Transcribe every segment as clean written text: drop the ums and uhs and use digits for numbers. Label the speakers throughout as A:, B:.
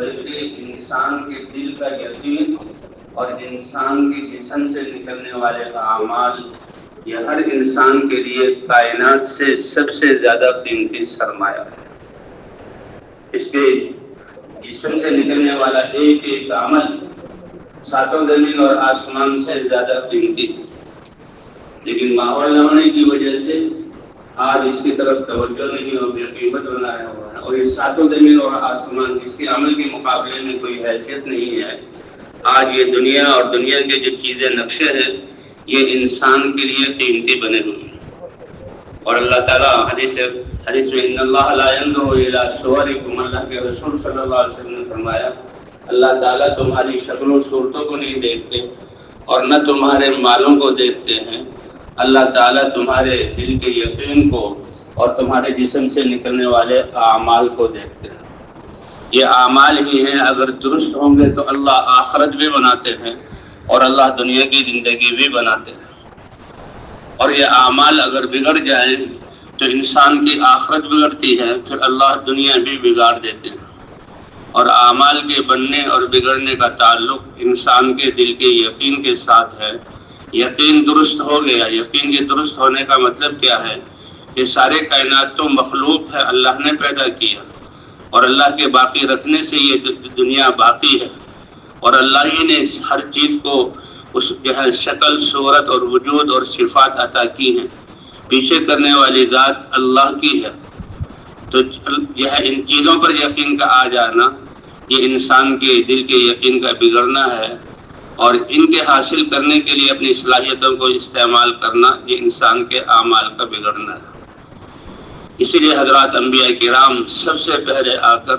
A: بلکہ انسان کے دل کا یقین اور انسان کے جسم سے نکلنے والے اعمال یہ ہر انسان کے لیے کائنات سے سب سے زیادہ قیمتی سرمایہ ہے۔ اس کے جسم سے نکلنے والا ایک ایک عمل ساتوں زمین اور آسمان سے زیادہ قیمتی ہے، لیکن ماحول نہ ہونے کی وجہ سے آج اس کی طرف توجہ نہیں اور بے قیمت بنایا ہوا ہے، اور یہ ساتوں زمین اور آسمان اس کے عمل کے مقابلے میں کوئی حیثیت نہیں ہے۔ آج یہ دنیا اور دنیا کے جو چیزیں نقشے ہیں یہ انسان کے لیے قیمتی بنے ہوئے ہیں، اور اللہ تعالیٰ حدیث میں ان اللہ لا ينظر الى صورکم، اللہ کے رسول صلی اللہ علیہ وسلم نے فرمایا اللہ تعالیٰ تمہاری شکل و صورتوں کو نہیں دیکھتے اور نہ تمہارے مالوں کو دیکھتے ہیں، اللہ تعالیٰ تمہارے دل کے یقین کو اور تمہارے جسم سے نکلنے والے اعمال کو دیکھتے ہیں۔ یہ اعمال ہی ہیں، اگر درست ہوں گے تو اللہ آخرت بھی بناتے ہیں اور اللہ دنیا کی زندگی بھی بناتے ہیں، اور یہ اعمال اگر بگڑ جائیں تو انسان کی آخرت بگڑتی ہے، پھر اللہ دنیا بھی بگاڑ دیتے ہیں۔ اور اعمال کے بننے اور بگڑنے کا تعلق انسان کے دل کے یقین کے ساتھ ہے۔ یقین درست ہو گیا، یقین کے درست ہونے کا مطلب کیا ہے کہ سارے کائنات تو مخلوق ہے، اللہ نے پیدا کیا، اور اللہ کے باقی رکھنے سے یہ دنیا باقی ہے، اور اللہ ہی نے ہر چیز کو اس شکل صورت اور وجود اور صفات عطا کی ہیں، پیچھے کرنے والی ذات اللہ کی ہے۔ تو یہ ان چیزوں پر یقین کا آ جانا یہ انسان کے دل کے یقین کا بگڑنا ہے، اور ان کے حاصل کرنے کے لیے اپنی صلاحیتوں کو استعمال کرنا یہ انسان کے اعمال کا بگڑنا ہے۔ اسی لیے حضرات انبیاء کرام سب سے پہلے آ کر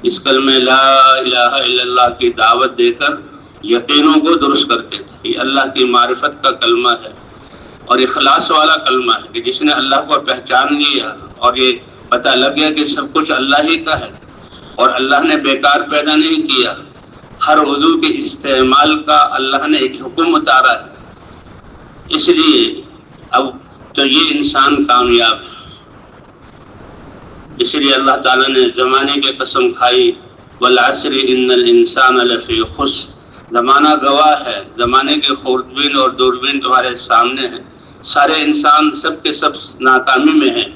A: اس کلمہ لا الہ الا اللہ کی دعوت دے کر یقینوں کو درست کرتے تھے۔ یہ اللہ کی معرفت کا کلمہ ہے اور اخلاص والا کلمہ ہے کہ جس نے اللہ کو پہچان لیا اور یہ پتہ لگ گیا کہ سب کچھ اللہ ہی کا ہے اور اللہ نے بیکار پیدا نہیں کیا، ہر عضو کے استعمال کا اللہ نے ایک حکم اتارا ہے، اس لیے اب تو یہ انسان کامیاب ہے۔ اس لیے اللہ تعالیٰ نے زمانے کی قسم کھائی والعصر ان الانسان لفی خسر، زمانہ گواہ ہے، زمانے کے خوردبین اور دوربین تمہارے سامنے ہیں، سارے انسان سب کے سب ناکامی میں ہیں۔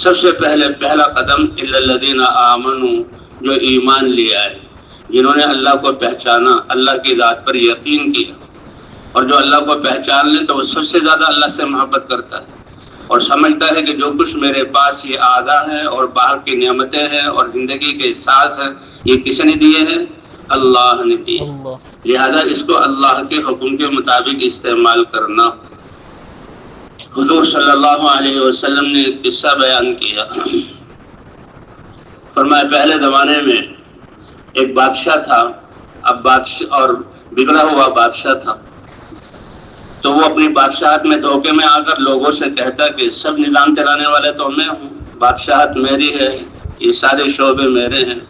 A: سب سے پہلا قدم الا الذین آمنوا، جو ایمان لے آئے، جنہوں نے اللہ کو پہچانا، اللہ کی ذات پر یقین کیا، اور جو اللہ کو پہچان لے تو وہ سب سے زیادہ اللہ سے محبت کرتا ہے اور سمجھتا ہے کہ جو کچھ میرے پاس یہ اعضاء ہے اور باہر کی نعمتیں ہیں اور زندگی کے احساس ہیں یہ کس نے دیے ہیں؟ اللہ نے دیے، لہذا اس کو اللہ کے حکم کے مطابق استعمال کرنا۔ حضور صلی اللہ علیہ وسلم نے ایک قصہ بیان کیا، فرمایا پہلے زمانے میں ایک بادشاہ تھا، اب بادشاہ اور بگڑا ہوا بادشاہ تھا، تو وہ اپنی بادشاہت میں دھوکے میں آ کر لوگوں سے کہتا کہ سب نظام چلانے والے تو میں ہوں، بادشاہت میری ہے، یہ سارے شعبے میرے ہیں،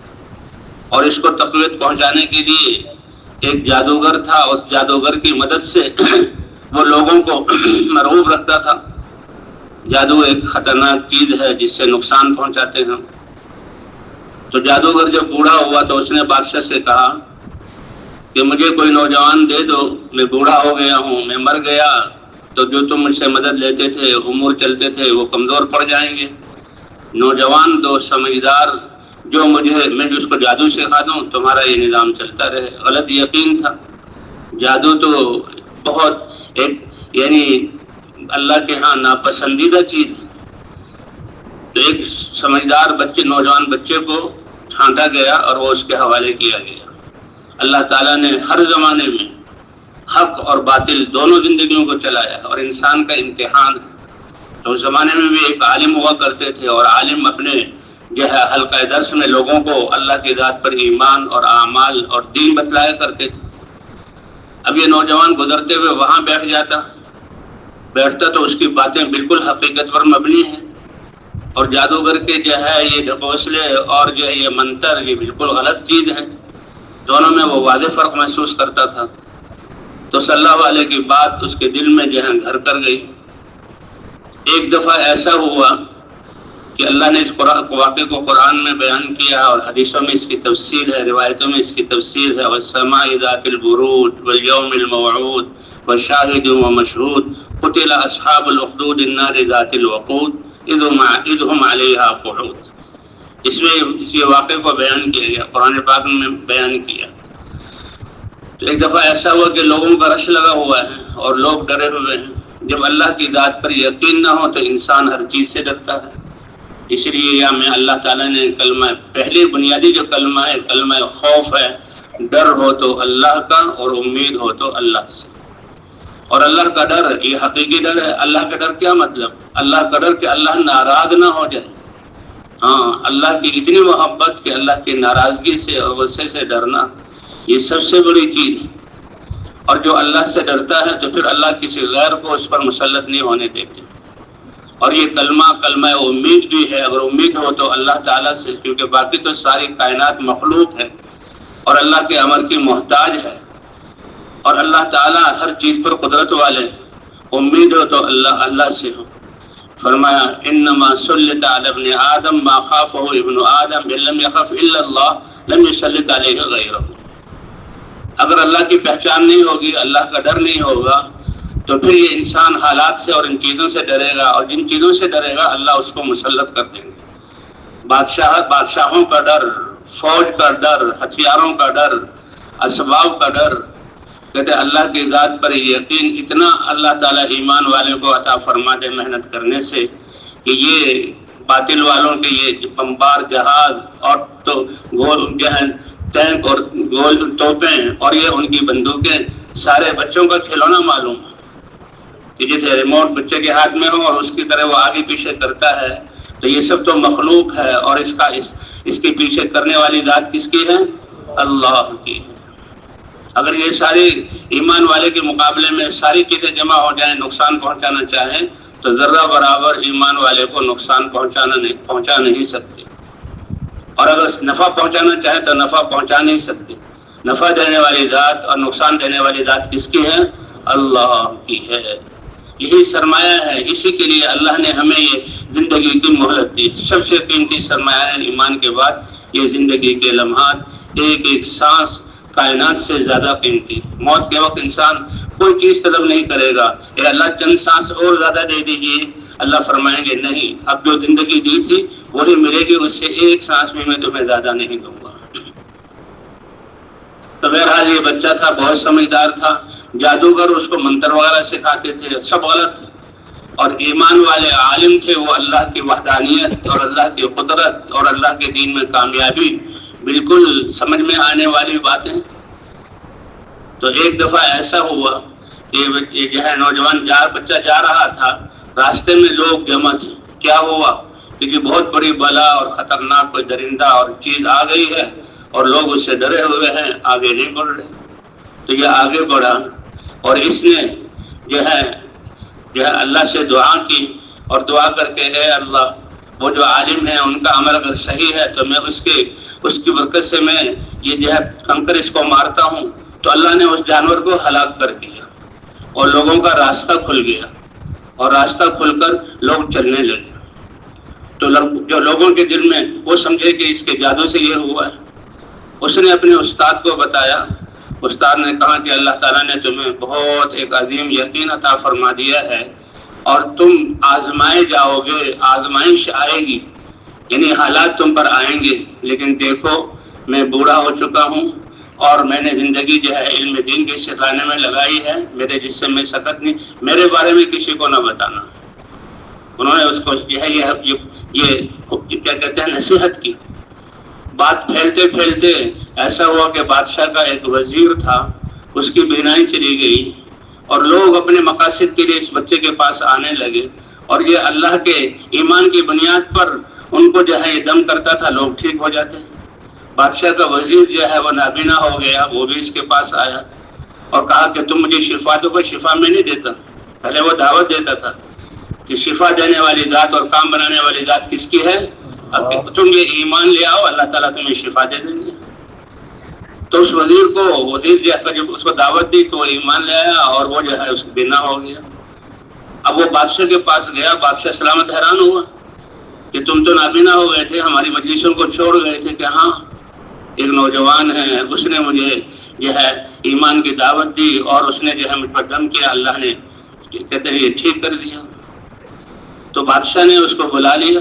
A: اور اس کو تقویت پہنچانے کے لیے ایک جادوگر تھا، اس جادوگر کی مدد سے وہ لوگوں کو مرعوب رکھتا تھا۔ جادو ایک خطرناک چیز ہے جس سے نقصان پہنچاتے ہیں۔ تو جادوگر جب بوڑھا ہوا تو اس نے بادشاہ سے کہا کہ مجھے کوئی نوجوان دے دو، میں بوڑھا ہو گیا ہوں، میں مر گیا تو جو تم مجھ سے مدد لیتے تھے، امور چلتے تھے، وہ کمزور پڑ جائیں گے۔ نوجوان دو، سمجھدار، میں جو اس کو جادو سکھا دوں تمہارا یہ نظام چلتا رہے۔ غلط یقین تھا، جادو تو بہت یعنی اللہ کے ہاں ناپسندیدہ چیز ہے۔ تو ایک سمجھدار نوجوان بچے کو چھانٹا گیا اور وہ اس کے حوالے کیا گیا۔ اللہ تعالیٰ نے ہر زمانے میں حق اور باطل دونوں زندگیوں کو چلایا اور انسان کا امتحان ہے۔ تو اس زمانے میں بھی ایک عالم ہوا کرتے تھے، اور عالم اپنے حلقہ درس میں لوگوں کو اللہ کی ذات پر ایمان اور اعمال اور دین بتلایا کرتے تھے۔ اب یہ نوجوان گزرتے ہوئے وہاں بیٹھتا تو اس کی باتیں بالکل حقیقت پر مبنی ہیں، اور جادوگر کے یہ ڈھکوسلے اور یہ منتر یہ بالکل غلط چیز ہے، دونوں میں وہ واضح فرق محسوس کرتا تھا۔ تو صلی اللہ علیہ کی بات اس کے دل میں گھر کر گئی۔ ایک دفعہ ایسا ہوا کہ اللہ نے اس واقعے کو قرآن میں بیان کیا اور حدیثوں میں اس کی تفسیر ہے، روایتوں میں اس کی تفسیر ہے. والسماء ذات البروج والیوم الموعود وشاہد ومشہود قتل اصحاب الاخدود النار ذات الوقود اذ هم علیہا قعود. اس میں یہ واقعے کو بیان کیا گیا، قرآن پاک میں بیان کیا. تو ایک دفعہ ایسا ہوا کہ لوگوں کا رش لگا ہوا ہے اور لوگ ڈرے ہوئے ہیں. جب اللہ کی ذات پر یقین نہ ہو تو انسان ہر چیز سے ڈرتا ہے. اس لیے یہاں میں اللہ تعالیٰ نے کلمہ، پہلی بنیادی جو کلمہ ہے کلمہ خوف ہے. ڈر ہو تو اللہ کا اور امید ہو تو اللہ سے. اور اللہ کا ڈر یہ حقیقی ڈر ہے. اللہ کا ڈر کیا مطلب؟ اللہ کا ڈر کہ اللہ ناراض نہ ہو جائے. ہاں، اللہ کی اتنی محبت کہ اللہ کی ناراضگی سے اور غصے سے ڈرنا، یہ سب سے بڑی چیز ہے. اور جو اللہ سے ڈرتا ہے تو پھر اللہ کسی غیر کو اس پر مسلط نہیں ہونے دیتے. اور یہ کلمہ امید بھی ہے. اگر امید ہو تو اللہ تعالیٰ سے، کیونکہ باقی تو ساری کائنات مخلوق ہے اور اللہ کے امر کی محتاج ہے، اور اللہ تعالیٰ ہر چیز پر قدرت والے ہیں. امید ہو تو اللہ سے ہو. فرمایا انما سلط علی ابن آدم ما خافہ ابن آدم ان لم یخف الا اللہ لم یسلط علیہ غیرہ. اگر اللہ کی پہچان نہیں ہوگی، اللہ کا ڈر نہیں ہوگا، تو پھر یہ انسان حالات سے اور ان چیزوں سے ڈرے گا، اور جن چیزوں سے ڈرے گا اللہ اس کو مسلط کر دیں گے. بادشاہوں کا ڈر، فوج کا ڈر، ہتھیاروں کا ڈر، اسباب کا ڈر. کہتے ہیں اللہ کی ذات پر یقین اتنا اللہ تعالیٰ ایمان والے کو عطا فرما دے محنت کرنے سے کہ یہ باطل والوں کے یہ بمبار جہاز اور تو گول ٹینک اور گول توپیں اور یہ ان کی بندوقیں سارے بچوں کا کھلونا معلوم ہے کہ جیسے ریموٹ بچے کے ہاتھ میں ہو اور اس کی طرح وہ آگے پیچھے کرتا ہے. تو یہ سب تو مخلوق ہے، اور اس کے پیچھے کرنے والی ذات کس کی ہے؟ اللہ کی ہے. اگر یہ ساری ایمان والے کے مقابلے میں ساری چیزیں جمع ہو جائیں نقصان پہنچانا چاہیں تو ذرہ برابر ایمان والے کو نقصان پہنچا نہیں سکتے. اور اگر نفع پہنچانا چاہیں تو نفع پہنچا نہیں سکتے. نفع دینے والی ذات اور نقصان دینے والی ذات کس کی ہے؟ اللہ کی ہے. یہی سرمایہ ہے. اسی کے لیے اللہ نے ہمیں یہ زندگی کی مہلت دی. سب سے قیمتی سرمایہ ہے ایمان کے بعد یہ زندگی کے لمحات. ایک ایک سانس کائنات سے زیادہ قیمتی. موت کے وقت انسان کوئی چیز طلب نہیں کرے گا اے اللہ چند سانس اور زیادہ دے دیجیے. اللہ فرمائیں گے نہیں، اب جو زندگی دی تھی وہی ملے گی، اس سے ایک سانس بھی میں تمہیں زیادہ نہیں دوں گا. تو بہرحال یہ بچہ تھا، بہت سمجھدار تھا. جادوگر اس کو منتر وغیرہ سکھاتے تھے، سب غلط. اور ایمان والے عالم تھے، وہ اللہ کی وحدانیت اور اللہ کی قدرت اور اللہ کے دین میں کامیابی بالکل سمجھ میں آنے والی باتیں. تو ایک دفعہ ایسا ہوا کہ یہ جو ہے نوجوان بچہ جا رہا تھا، راستے میں لوگ جمع تھے. کیا ہوا؟ کیونکہ بہت بڑی بلا اور خطرناک کوئی درندہ اور چیز آ گئی ہے اور لوگ اس سے ڈرے ہوئے ہیں، آگے نہیں بڑھ رہے. تو یہ آگے بڑھا اور اس نے جو ہے اللہ سے دعا کی اور دعا کر کے اے اللہ، وہ جو عالم ہے ان کا عمل اگر صحیح ہے تو میں اس کی برکت سے میں یہ جو ہے کنکر اس کو مارتا ہوں. تو اللہ نے اس جانور کو ہلاک کر دیا اور لوگوں کا راستہ کھل گیا، اور راستہ کھل کر لوگ چلنے لگے. تو جو لوگوں کے دل میں وہ سمجھے کہ اس کے جادو سے یہ ہوا ہے. اس نے اپنے استاد کو بتایا. استاد نے کہا کہ اللہ تعالیٰ نے تمہیں بہت ایک عظیم یقین عطا فرما دیا ہے اور تم آزمائے جاؤ گے، آزمائش آئے گی، یعنی حالات تم پر آئیں گے. لیکن دیکھو میں بوڑھا ہو چکا ہوں اور میں نے زندگی جو ہے علم دین کے سکھانے میں لگائی ہے، میرے جسم میں سکت نہیں، میرے بارے میں کسی کو نہ بتانا. انہوں نے اس کو جو ہے یہ کیا کہتے ہیں نصیحت کی. بات پھیلتے پھیلتے ایسا ہوا کہ بادشاہ کا ایک وزیر تھا، اس کی بینائی چلی گئی اور لوگ اپنے مقاصد کے لیے اس بچے کے پاس آنے لگے. اور یہ اللہ کے ایمان کی بنیاد پر ان کو جو ہے یہ دم کرتا تھا، لوگ ٹھیک ہو جاتے. بادشاہ کا وزیر جو ہے وہ نابینا ہو گیا، وہ بھی اس کے پاس آیا اور کہا کہ تم مجھے شفا دو. کوئی شفا میں نہیں دیتا، پہلے وہ دعوت دیتا تھا کہ شفا دینے والی ذات اور کام بنانے والی ذات کس کی ہے؟ تم یہ ایمان لے آؤ، اللہ تعالیٰ تمہیں شفا دے دیں گے. تو اس وزیر جب اس کو دعوت دی تو وہ ایمان لے آیا اور وہ جو ہے اس کو بینا ہو گیا. اب وہ بادشاہ کے پاس گیا، بادشاہ سلامت حیران ہوا کہ تم تو نابینا ہو گئے تھے، ہماری مجلسوں کو چھوڑ گئے تھے، کہ ہاں ایک نوجوان ہے، اس نے مجھے جو ہے ایمان کی دعوت دی اور اس نے جو ہے مجھ پر دم کیا، اللہ نے کہتے ہیں یہ ٹھیک کر دیا۔ تو بادشاہ نے اس کو بلا لیا،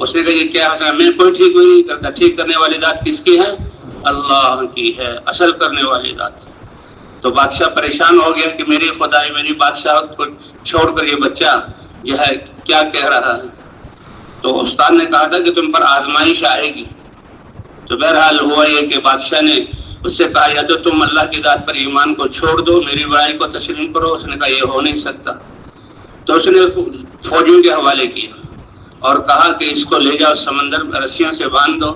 A: اس نے کہا یہ کیا حسنا، میں کوئی ٹھیک نہیں کرتا، ٹھیک کرنے والی ذات کس کی ہے؟ اللہ کی ہے، اصل کرنے والی ذات۔ تو بادشاہ پریشان ہو گیا کہ میری خدائی، میری بادشاہ کو چھوڑ کر یہ بچہ جو ہے کیا کہہ رہا ہے۔ تو استاد نے کہا تھا کہ تم پر آزمائش آئے گی۔ تو بہرحال ہوا یہ کہ بادشاہ نے اس سے کہا یا تو تم اللہ کی ذات پر ایمان کو چھوڑ دو، میری بڑائی کو تسلیم کرو۔ اس نے کہا یہ ہو نہیں سکتا۔ تو اس نے فوجیوں کے حوالے کیا اور کہا کہ اس کو لے جاؤ، سمندر میں رسیوں سے باندھ دو،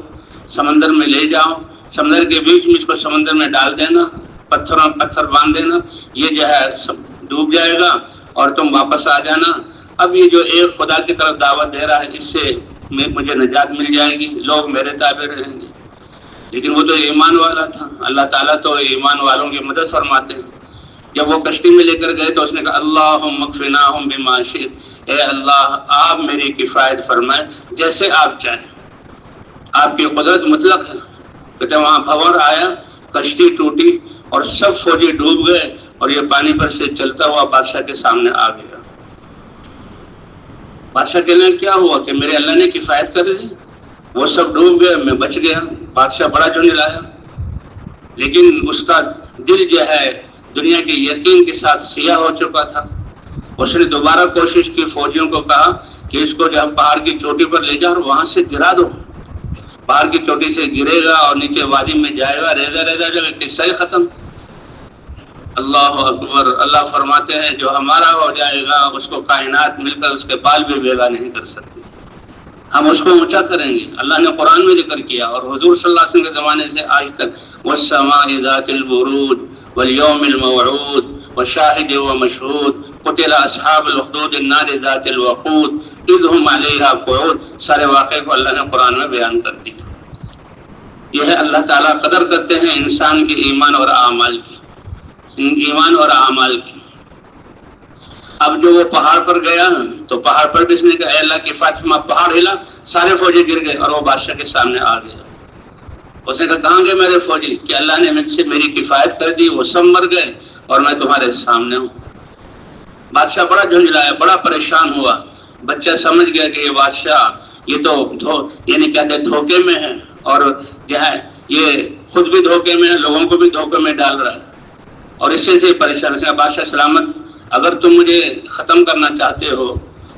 A: سمندر میں لے جاؤ، سمندر کے بیچ میں اس کو سمندر میں ڈال دینا، پتھر باندھ دینا، یہ جو ہے ڈوب جائے گا اور تم واپس آ جانا۔ اب یہ جو ایک خدا کی طرف دعوت دے رہا ہے، اس سے مجھے نجات مل جائے گی، لوگ میرے تابع رہیں گے۔ لیکن وہ تو ایمان والا تھا، اللہ تعالیٰ تو ایمان والوں کی مدد فرماتے ہیں۔ جب وہ کشتی میں لے کر گئے تو اس نے کہا اللہم اکفناہم بما شئت، اے اللہ آپ میری کفایت فرمائیں جیسے آپ چاہیں، آپ کی قدرت مطلق ہے۔ کہتے وہاں بھنور آیا، کشتی ٹوٹی اور سب فوجی ڈوب گئے اور یہ پانی پر سے چلتا ہوا بادشاہ کے سامنے آ گیا۔ بادشاہ کہنے لگا کیا ہوا کہ میرے اللہ نے کفایت کر دی، وہ سب ڈوب گئے، میں بچ گیا۔ بادشاہ بڑا جھنجھلایا، لیکن اس کا دل جو ہے دنیا کے یقین کے ساتھ سیاہ ہو چکا تھا۔ اس نے دوبارہ کوشش کی، فوجیوں کو کہا کہ اس کو جو پہاڑ کی چوٹی پر لے جاؤ اور وہاں سے گرا دو۔ پہاڑ کی چوٹی سے گرے گا اور نیچے وادی میں جائے گا، رہ جائے گا، قصہ ہی ختم۔ اللہ اکبر، اللہ فرماتے ہیں جو ہمارا ہو جائے گا اس کو کائنات مل کر اس کے بال بھی بیگا نہیں کر سکتی، ہم اس کو اونچا کریں گے۔ اللہ نے قرآن میں ذکر کیا اور حضور صلی اللہ علیہ وسلم کے زمانے سے آج تک والسماء ذات البروج والیوم الموعود وشاہد ومشہود قتل اصحاب الاخدود النار ذات الوقود اذ هم علیہا قعود، سارے واقعے کو اللہ نے قرآن میں بیان کر دیا۔ یہ ہے اللہ تعالیٰ قدر کرتے ہیں انسان کے ایمان اور اعمال کی، ایمان اور اعمال کی۔ اب جو وہ پہاڑ پر گیا تو پہاڑ پر بھی اس نے کہا اے اللہ کی فاطمہ، پہاڑ ہلا، سارے فوجی گر گئے اور وہ بادشاہ کے سامنے آ گیا۔ اس نے کہا کہاں گئے میرے فوجی کہ اللہ نے مجھ سے میری کفایت کر دی، وہ سب مر گئے اور میں تمہارے سامنے ہوں۔ بادشاہ بڑا جھنجھلایا، بڑا پریشان ہوا۔ بچہ سمجھ گیا کہ یہ بادشاہ یہ تو یعنی کہتے دھوکے میں ہے اور جو ہے یہ خود بھی دھوکے میں ہے، لوگوں کو بھی دھوکے میں ڈال رہا ہے اور اس سے پریشان ہے۔ بادشاہ سلامت، اگر تم مجھے ختم کرنا چاہتے ہو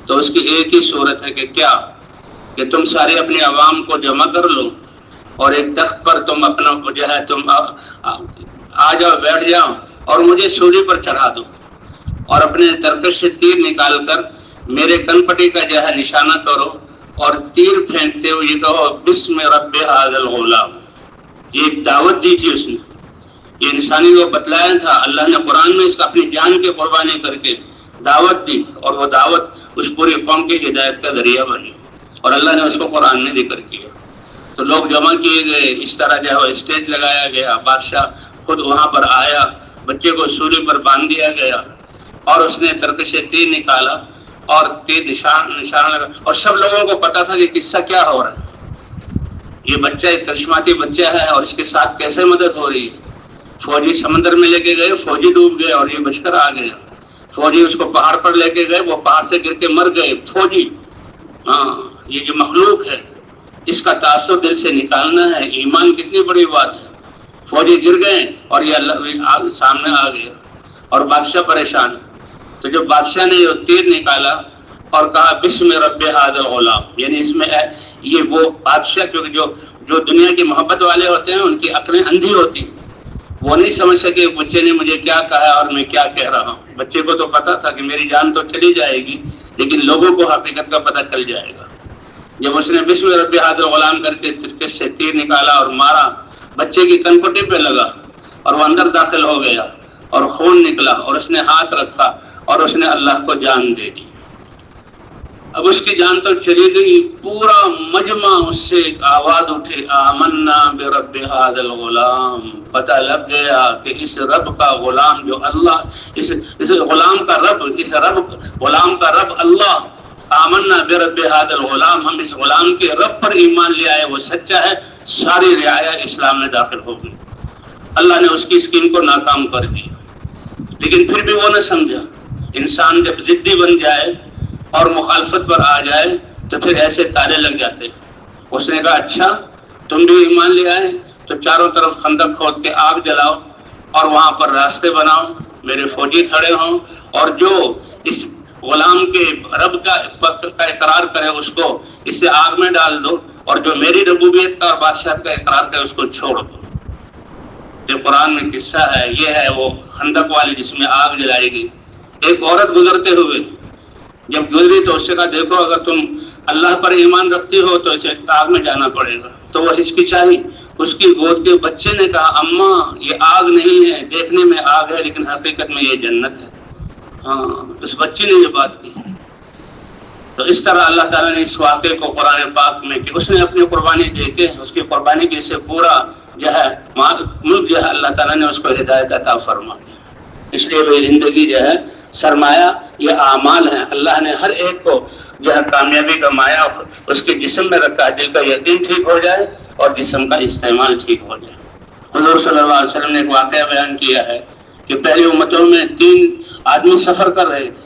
A: تو اس کی ایک ہی صورت ہے کہ کیا کہ تم سارے اپنی عوام کو جمع کر لو اور ایک تخت پر تم اپنا جو ہے تم آ جاؤ، بیٹھ جاؤ اور مجھے سولی پر چڑھا دو اور اپنے ترکش سے تیر نکال کر میرے کن پٹی کا جو ہے نشانہ کرو اور تیر پھینکتے ہوئے یہ کہو بسم رب ھذا الغلام۔ یہ ایک دعوت دی تھی اس نے، یہ انسانی کو بتلایا تھا۔ اللہ نے قرآن میں اس کا اپنی جان کی قربانی کر کے دعوت دی اور وہ دعوت اس پوری قوم کی ہدایت کا ذریعہ بنی اور اللہ نے اس کو قرآن میں ذکر کیا۔ تو لوگ جمع کیے گئے، اس طرح جو ہے اسٹیج لگایا گیا، بادشاہ خود وہاں پر آیا، بچے کو سولی پر باندھ دیا گیا اور اس نے ترکش سے تیر نکالا اور تیر نشان لگا اور سب لوگوں کو پتا تھا کہ قصہ کیا ہو رہا ہے، یہ بچہ ایک کرشماتی بچہ ہے اور اس کے ساتھ کیسے مدد ہو رہی ہے۔ فوجی سمندر میں لے کے گئے، فوجی ڈوب گئے اور یہ بچ کر آ گیا۔ فوجی اس کو پہاڑ پر لے کے گئے، وہ پہاڑ سے گر کے مر گئے۔ فوجی، ہاں یہ جو مخلوق ہے اس کا تاثر دل سے نکالنا ہے، ایمان کتنی بڑی بات ہے۔ فوجی گر گئے اور یہ اللہ سامنے آ گیا اور بادشاہ پریشان۔ تو جب بادشاہ نے یہ تیر نکالا اور کہا بسم رب ھذا الغلام، یعنی اس میں یہ وہ بادشاہ کیونکہ جو دنیا کی محبت والے ہوتے ہیں ان کی عقلیں اندھی ہوتی ہیں، وہ نہیں سمجھ سکے بچے نے مجھے کیا کہا اور میں کیا کہہ رہا ہوں۔ بچے کو تو پتا تھا کہ میری جان تو چلی جائے گی لیکن لوگوں کو حقیقت کا پتہ چل جائے گا۔ جب اس نے بسم رب ھذا الغلام کر کے ترکش سے تیر نکالا اور مارا، بچے کی کنپٹی پہ لگا اور وہ اندر داخل ہو گیا اور خون نکلا اور اس نے ہاتھ رکھا اور اس نے اللہ کو جان دے دی۔ اب اس کی جان تو چلی گئی، پورا مجمع اس سے ایک آواز اٹھی آمنا برب ھذا الغلام، پتہ لگ گیا کہ اس رب کا غلام جو اللہ، اس غلام کا رب، اس غلام کا رب اللہ آمنا برب ھذا الغلام، ہم اس غلام کے رب پر ایمان لے آئے، وہ سچا ہے، ساری رعایا اسلام میں داخل ہو گئی۔ اللہ نے اس کی اسکیم کو ناکام کر دیا، لیکن پھر بھی وہ نہ سمجھا۔ انسان جب ضدی بن جائے اور مخالفت پر آ جائے تو پھر ایسے تالے لگ جاتے۔ اس نے کہا اچھا تم بھی ایمان لے آئے تو چاروں طرف خندق کھود کے آگ جلاؤ اور وہاں پر راستے بناؤ، میرے فوجی کھڑے ہوں، اور جو اس غلام کے رب کا اقرار کرے اس کو اسے آگ میں ڈال دو، اور جو میری ربوبیت کا اور بادشاہت کا اقرار کرے اس کو چھوڑ دو۔ یہ قرآن میں قصہ ہے، یہ ہے وہ خندق والی جس میں آگ جلائی گئی۔ ایک عورت گزرتے ہوئے جب گزری تو اس سے کہا دیکھو اگر تم اللہ پر ایمان رکھتی ہو تو اسے آگ میں جانا پڑے گا، تو وہ ہچکچائی۔ اس کی گود کے بچے نے کہا اماں یہ آگ نہیں ہے، دیکھنے میں آگ ہے لیکن حقیقت میں یہ جنت ہے۔ ہاں اس بچی نے یہ بات کی۔ تو اس طرح اللہ تعالیٰ نے اس واقعے کو قرآن پاک میں کہ اس نے اپنی قربانی دے کے اس کی قربانی کی سے پورا جو ہے ملک جو ہے اللہ تعالیٰ نے اس کو ہدایت عطا فرما دی۔ اس لیے وہ زندگی جو ہے سرمایہ یہ اعمال ہیں، اللہ نے ہر ایک کو جو ہے کامیابی کا مایہ اس کے جسم میں رکھا ہے، دل کا یقین ٹھیک ہو جائے اور جسم کا استعمال ٹھیک ہو جائے۔ حضور صلی اللہ علیہ وسلم نے ایک واقعہ بیان کیا ہے کہ پہلی امتوں میں 3 آدمی سفر کر رہے تھے،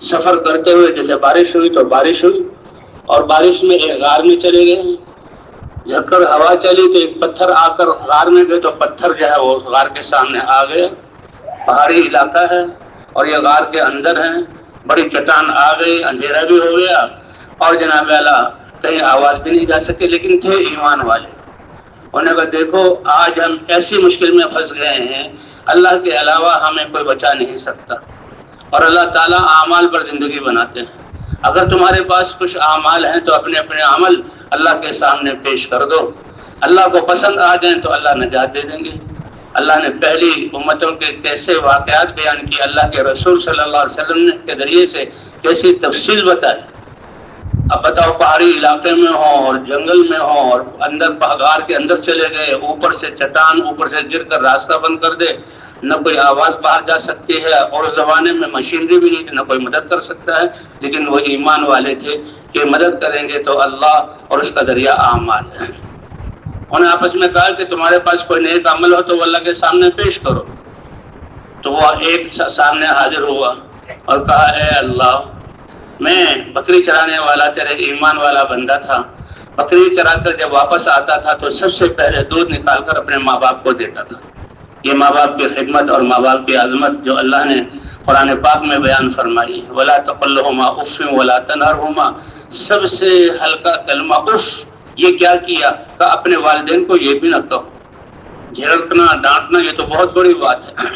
A: سفر کرتے ہوئے جیسے بارش ہوئی تو بارش ہوئی، اور بارش میں ایک غار میں چلے گئے، جھکڑ ہوا چلی تو ایک پتھر آ کر غار میں گئے تو پتھر جو ہے وہ غار کے سامنے آ گئے۔ پہاڑی علاقہ ہے اور یہ غار کے اندر ہے، بڑی چٹان آ گئی، اندھیرا بھی ہو گیا، اور جناب اعلیٰ کہیں آواز بھی نہیں جا سکے، لیکن تھے ایمان والے۔ انہوں نے کہا دیکھو آج ہم ایسی مشکل میں پھنس گئے ہیں، اللہ کے علاوہ ہمیں کوئی بچا نہیں سکتا، اور اللہ تعالیٰ اعمال پر زندگی بناتے ہیں۔ اگر تمہارے پاس کچھ اعمال ہیں تو اپنے اپنے عمل اللہ کے سامنے پیش کر دو، اللہ کو پسند آ جائیں تو اللہ نجات دے دیں گے۔ اللہ نے پہلی امتوں کے کیسے واقعات بیان کیے، اللہ کے رسول صلی اللہ علیہ وسلم نے کے ذریعے سے کیسی تفصیل بتائی۔ اب بتاؤ پہاڑی علاقے میں ہو اور جنگل میں ہو اور اندر پہاڑ کے اندر چلے گئے، اوپر سے چٹان اوپر سے گر کر راستہ بند کر دے، نہ کوئی آواز باہر جا سکتی ہے، اور اس زمانے میں مشینری بھی نہیں تھی، نہ کوئی مدد کر سکتا ہے، لیکن وہ ایمان والے تھے کہ مدد کریں گے تو اللہ اور اس کا ذریعہ اعمال ہے۔ انہوں نے آپس میں کہا کہ تمہارے پاس کوئی نیک عمل ہو تو وہ اللہ کے سامنے پیش کرو۔ تو وہ ایک سامنے حاضر ہوا اور کہا اے اللہ میں بکری چرانے والا تیرے ایمان والا بندہ تھا، بکری چرا کر جب واپس آتا تھا تو سب سے پہلے دودھ نکال کر اپنے ماں باپ کو دیتا تھا۔ یہ ماں باپ کی خدمت اور ماں باپ کی عظمت جو اللہ نے قرآن پاک میں بیان فرمائی، ولا تقل لهما اف ولا تنهرهما، سب سے ہلکا کلمہ اف، یہ کیا کیا کہ اپنے والدین کو یہ بھی نہ کہو۔ جھڑکنا ڈانٹنا یہ تو بہت بڑی بات ہے۔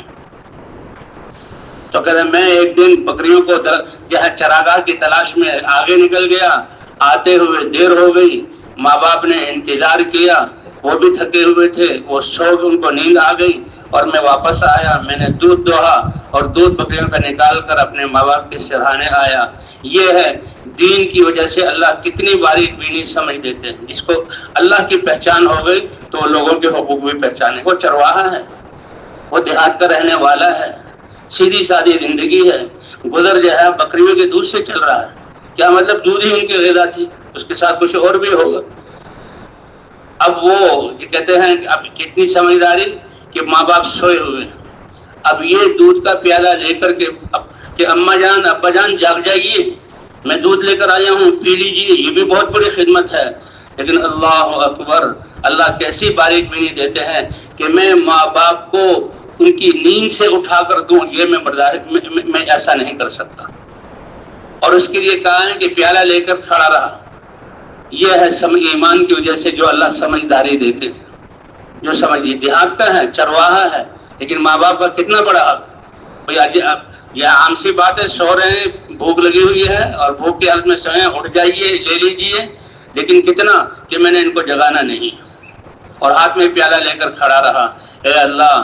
A: تو کہتے میں ایک دن بکریوں کو جو ہے چراگاہ کی تلاش میں آگے نکل گیا، آتے ہوئے دیر ہو گئی، ماں باپ نے انتظار کیا، وہ بھی تھکے ہوئے تھے، وہ سو گئے، ان کو نیند آ گئی، اور میں واپس آیا، میں نے دودھ دوہا اور دودھ بکریوں کا نکال کر اپنے ماں باپ کے سرہانے آیا۔ یہ ہے دین کی وجہ سے اللہ کتنی باریک بینی سمجھ دیتے ہیں۔ جس کو اللہ کی پہچان ہو گئی تو لوگوں کے حقوق بھی پہچانے۔ وہ چرواہا ہے، وہ دیہات کا رہنے والا ہے، سیدھی سادی زندگی ہے، گزر جو ہے بکریوں کے دودھ سے چل رہا ہے۔ کیا مطلب دودھ ہی ان کی غذا تھی، اس کے ساتھ کچھ اور بھی ہوگا۔ اب وہ کہتے ہیں کہ اب کتنی سمجھداری کہ ماں باپ سوئے ہوئے، اب یہ دودھ کا پیالہ لے کر کے کہ اماں جان ابا جان جاگ جائیے، میں دودھ لے کر آیا ہوں پی لیجیے، یہ بھی بہت بڑی خدمت ہے۔ لیکن اللہ اکبر، اللہ کیسی باریک بینی دیتے ہیں کہ میں ماں باپ کو ان کی نیند سے اٹھا کر دوں، یہ میں ایسا نہیں کر سکتا۔ اور اس کے لیے کہا ہے کہ پیالہ لے کر کھڑا رہا۔ یہ ہے ایمان کی وجہ سے جو اللہ سمجھداری دیتے ہیں۔ جو سمجھیے دیہات کا ہے، چرواہا ہے، لیکن ماں باپ کا کتنا بڑا حق۔ یہ عام سی بات ہے، سو رہے ہیں، بھوک لگی ہوئی ہے اور بھوک کی حالت میں سوئے، اٹھ جائیے لے لیجیے، لیکن کتنا کہ میں نے ان کو جگانا نہیں، اور ہاتھ میں پیالہ لے کر کھڑا رہا۔ اے اللہ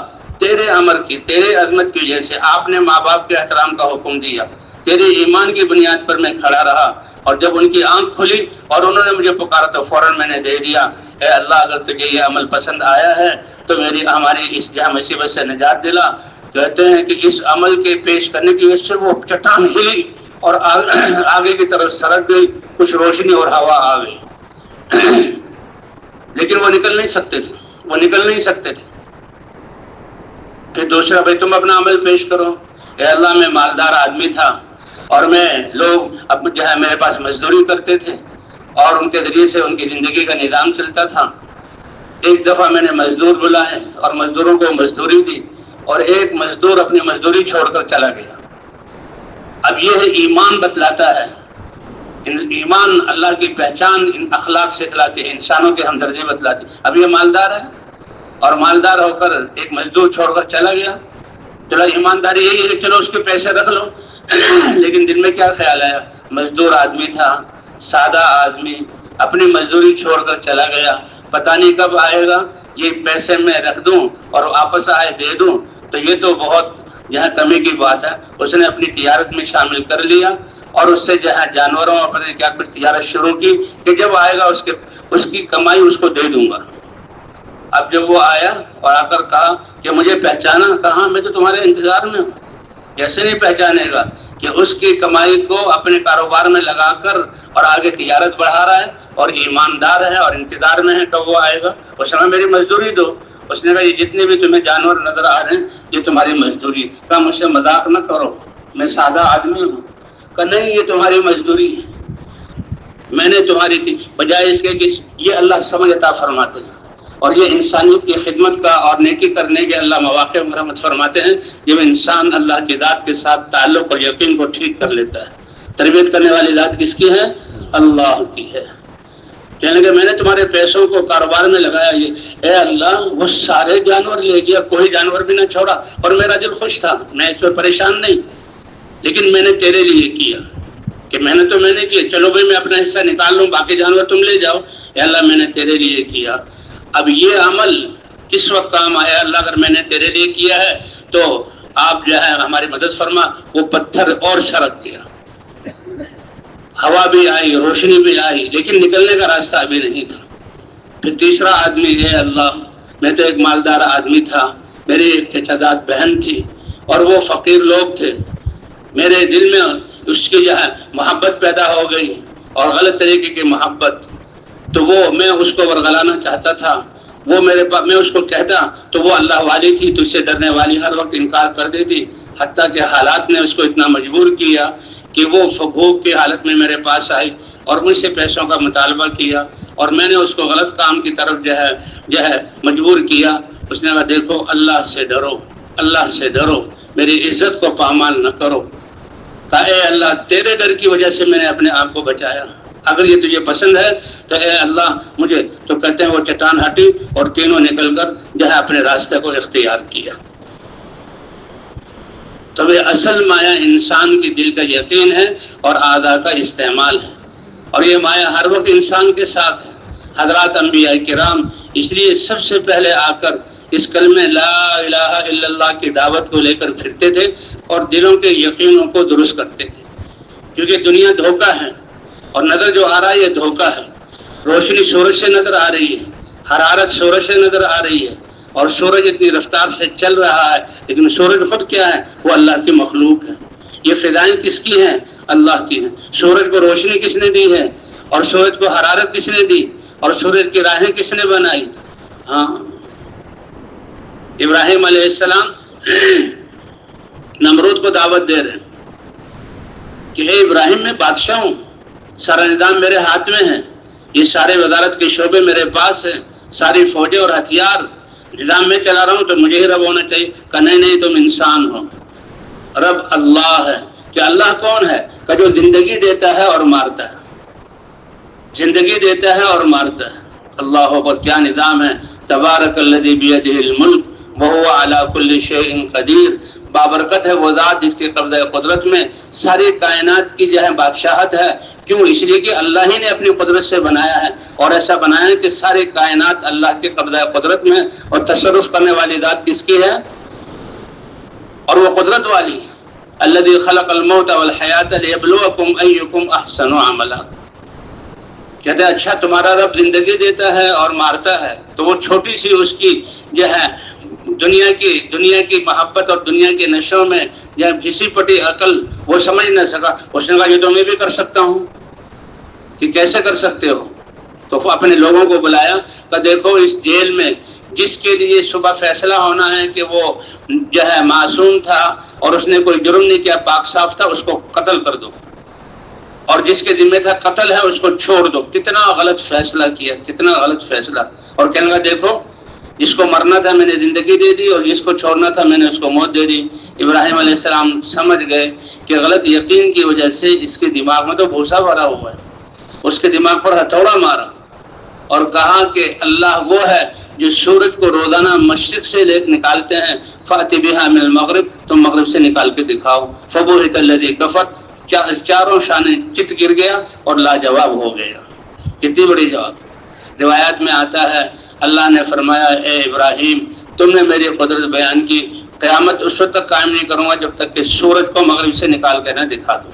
A: تیرے امر کی، تیرے عظمت کی وجہ سے آپ نے ماں باپ کے احترام کا حکم دیا، تیرے ایمان کی بنیاد پر میں کھڑا رہا، اور جب ان کی آنکھ کھلی اور انہوں نے مجھے پکارا تو فوراً میں نے دے دیا۔ اے اللہ اگر تجھے یہ عمل پسند آیا ہے تو ہماری اس جہاں مصیبت سے نجات دلا۔ کہتے ہیں کہ اس عمل کے پیش کرنے کی وجہ سے وہ چٹان ہلی اور آگے کی طرف سڑک گئی، کچھ روشنی اور ہوا آ گئی، لیکن وہ نکل نہیں سکتے تھے۔ پھر دوسرا، بھائی تم اپنا عمل پیش کرو۔ اے اللہ، میں مالدار آدمی تھا اور میں لوگ اب جو ہے میرے پاس مزدوری کرتے تھے اور ان کے ذریعے سے ان کی زندگی کا نظام چلتا تھا۔ ایک دفعہ میں نے مزدور بلائے اور مزدوروں کو مزدوری دی، اور ایک مزدور اپنی مزدوری چھوڑ کر چلا گیا۔ اب یہ ہے ایمان بتلاتا ہے، ایمان اللہ کی پہچان ان اخلاق سے کھلاتی ہے، انسانوں کے ہمدردی بتلاتی۔ اب یہ مالدار ہے اور مالدار ہو کر ایک مزدور چھوڑ کر چلا گیا، چلو ایمانداری یہی ہے کہ چلو اس کے پیسے رکھ لو، لیکن دل میں کیا خیال آیا؟ مزدور آدمی تھا، سادہ آدمی، اپنی مزدوری چھوڑ کر چلا گیا، پتہ نہیں کب آئے گا، یہ پیسے میں رکھ دوں اور واپس آئے دے دوں تو یہ تو بہت یہاں کمی کی بات ہے۔ اس نے اپنی تجارت میں شامل کر لیا اور اس سے جہاں جانوروں اور کیا کچھ تجارت شروع کی کہ جب آئے گا اس کی کمائی اس کو دے دوں گا۔ اب جب وہ آیا اور آ کر کہا کہ مجھے پہچانا، کہاں میں تو تمہارے انتظار میں ہوں، کیسے نہیں پہچانے گا کہ اس کی کمائی کو اپنے کاروبار میں لگا کر اور آگے تجارت بڑھا رہا ہے اور ایماندار ہے اور انتظار میں ہے کب وہ آئے گا۔ اس نے میری مزدوری دو۔ اس نے کہا یہ جتنے بھی تمہیں جانور نظر آ رہے ہیں یہ تمہاری مزدوری۔ کہا مجھ سے مذاق نہ کرو، میں سادہ آدمی ہوں۔ کہا نہیں، یہ تمہاری مزدوری ہے، میں نے تمہاری تھی، بجائے اس کے کہ یہ اللہ سمجھ عطا فرماتے ہیں اور یہ انسانیت کی خدمت کا اور نیکی کرنے کے اللہ مواقع مرحمت فرماتے ہیں جب انسان اللہ کی ذات کے ساتھ تعلق اور یقین کو ٹھیک کر لیتا ہے۔ تربیت کرنے والی ذات کس کی ہے؟ اللہ کی ہے۔ کہنے کہ میں نے تمہارے پیسوں کو کاروبار میں لگایا، یہ اے اللہ وہ سارے جانور لے گیا، کوئی جانور بھی نہ چھوڑا، اور میرا دل خوش تھا، میں اس پہ پریشان نہیں، لیکن میں نے تیرے لیے کیا کہ محنت تو میں نے کی، چلو بھائی میں اپنا حصہ نکال لوں، باقی جانور تم لے جاؤ۔ اے اللہ میں نے تیرے لیے کیا۔ اب یہ عمل کس وقت کام آیا؟ اللہ اگر میں نے تیرے لیے کیا ہے تو آپ جو ہے ہماری مدد فرما۔ وہ پتھر اور سرک گیا، ہوا بھی آئی، روشنی بھی آئی، لیکن نکلنے کا راستہ ابھی نہیں تھا۔ پھر تیسرا آدمی، اے اللہ میں تو ایک مالدار آدمی تھا، میری ایک چچا زاد بہن تھی اور وہ فقیر لوگ تھے، میرے دل میں اس کی جو ہے محبت پیدا ہو گئی اور غلط طریقے کی محبت، تو وہ میں اس کو ورگلانا چاہتا تھا، وہ میرے پاس میں اس کو کہتا تو وہ اللہ والی تھی، تجھ سے ڈرنے والی، ہر وقت انکار کر دیتی، حتیٰ کہ حالات نے اس کو اتنا مجبور کیا کہ وہ بھوک کی حالت میں میرے پاس آئی اور مجھ سے پیسوں کا مطالبہ کیا اور میں نے اس کو غلط کام کی طرف جو ہے مجبور کیا۔ اس نے کہا دیکھو اللہ سے ڈرو، اللہ سے ڈرو، میری عزت کو پامال نہ کرو۔ کہا اے اللہ تیرے ڈر کی وجہ سے میں نے اپنے آپ کو بچایا، اگر یہ تجھے پسند ہے تو اے اللہ مجھے، تو کہتے ہیں وہ چٹان ہٹی اور تینوں نکل کر جو ہے اپنے راستے کو اختیار کیا۔ تو یہ اصل مایا انسان کی دل کا یقین ہے اور اعضاء کا استعمال ہے، اور یہ مایا ہر وقت انسان کے ساتھ ہے۔ حضرات انبیاء کرام اس لیے سب سے پہلے آ کر اس کلمہ لا الہ الا اللہ کی دعوت کو لے کر پھرتے تھے اور دلوں کے یقینوں کو درست کرتے تھے، کیونکہ دنیا دھوکہ ہے اور نظر جو آ رہا ہے یہ دھوکہ ہے۔ روشنی سورج سے نظر آ رہی ہے، حرارت سورج سے نظر آ رہی ہے اور سورج اتنی رفتار سے چل رہا ہے، لیکن سورج خود کیا ہے؟ وہ اللہ کی مخلوق ہے۔ یہ فضائیں کس کی ہیں؟ اللہ کی ہیں۔ سورج کو روشنی کس نے دی ہے اور سورج کو حرارت کس نے دی اور سورج کی راہیں کس نے بنائی؟ ہاں، ابراہیم علیہ السلام نمرود کو دعوت دے رہے ہیں کہ اے ابراہیم میں بادشاہ ہوں، سارا نظام میرے ہاتھ میں ہے، یہ سارے وزارت کے شعبے میرے پاس ہیں، ساری فوجیں اور ہتھیار نظام میں چلا رہا ہوں، تو مجھے ہی رب ہونا چاہیے۔ کہ نہیں تم انسان ہو، رب اللہ ہے۔ کہ اللہ کون ہے؟ کہ جو زندگی دیتا ہے اور مارتا ہے، زندگی دیتا ہے اور مارتا ہے۔ اللہ اکبر، کیا نظام ہے! تبارک الذی بیدہ الملک وہو علی کل شیء قدیر۔ بابرکت ہے وہ ذات جس کے قبضہ قدرت میں ساری کائنات کی جو ہے بادشاہت ہے۔ کیوں؟ اس لیے کہ اللہ ہی نے اپنی قدرت سے بنایا ہے، اور ایسا بنایا ہے کہ ساری کائنات اللہ کے قبضہ قدرت میں، اور تصرف کرنے والی ذات کس کی ہے؟ اور وہ قدرت والی، الذی خلق الموت والحیات لیبلوکم ایکم احسن عملا۔ کہتے ہیں اچھا تمہارا رب زندگی دیتا ہے اور مارتا ہے، تو وہ چھوٹی سی اس کی جو ہے دنیا کی محبت اور دنیا کے نشوں میں جب گھسی پٹی عقل وہ سمجھ نہ سکا، اس نے کہا یہ تو میں بھی کر سکتا ہوں۔ کہ کیسے کر سکتے ہو؟ تو اپنے لوگوں کو بلایا کہ دیکھو اس جیل میں جس کے لیے صبح فیصلہ ہونا ہے کہ وہ جو ہے معصوم تھا اور اس نے کوئی جرم نہیں کیا، پاک صاف تھا، اس کو قتل کر دو، اور جس کے ذمہ تھا قتل ہے اس کو چھوڑ دو۔ کتنا غلط فیصلہ کیا، کتنا غلط فیصلہ۔ اور کہنے لگا دیکھو جس کو مرنا تھا میں نے زندگی دے دی، اور جس کو چھوڑنا تھا میں نے اس کو موت دے دی۔ ابراہیم علیہ السلام سمجھ گئے کہ غلط یقین کی وجہ سے اس کے دماغ میں تو بھوسا بھرا ہوا ہے، اس کے دماغ پر ہتھوڑا مارا اور کہا کہ اللہ وہ ہے جو سورج کو روزانہ مشرق سے نکالتے ہیں، فَأْتِ بِهَا مِنَ الْمَغْرِبِ، تم مغرب سے نکال کے دکھاؤ۔ فَبُهِتَ الَّذِي كَفَرَ، چاروں شانے چت گر گیا اور لاجواب ہو گیا۔ کتنی بڑی جواب۔ روایات میں آتا ہے اللہ نے فرمایا اے ابراہیم تم نے میری قدرت بیان کی، قیامت اس وقت تک قائم نہیں کروں گا جب تک کہ سورج کو مغرب سے نکال کے نہ دکھا دوں۔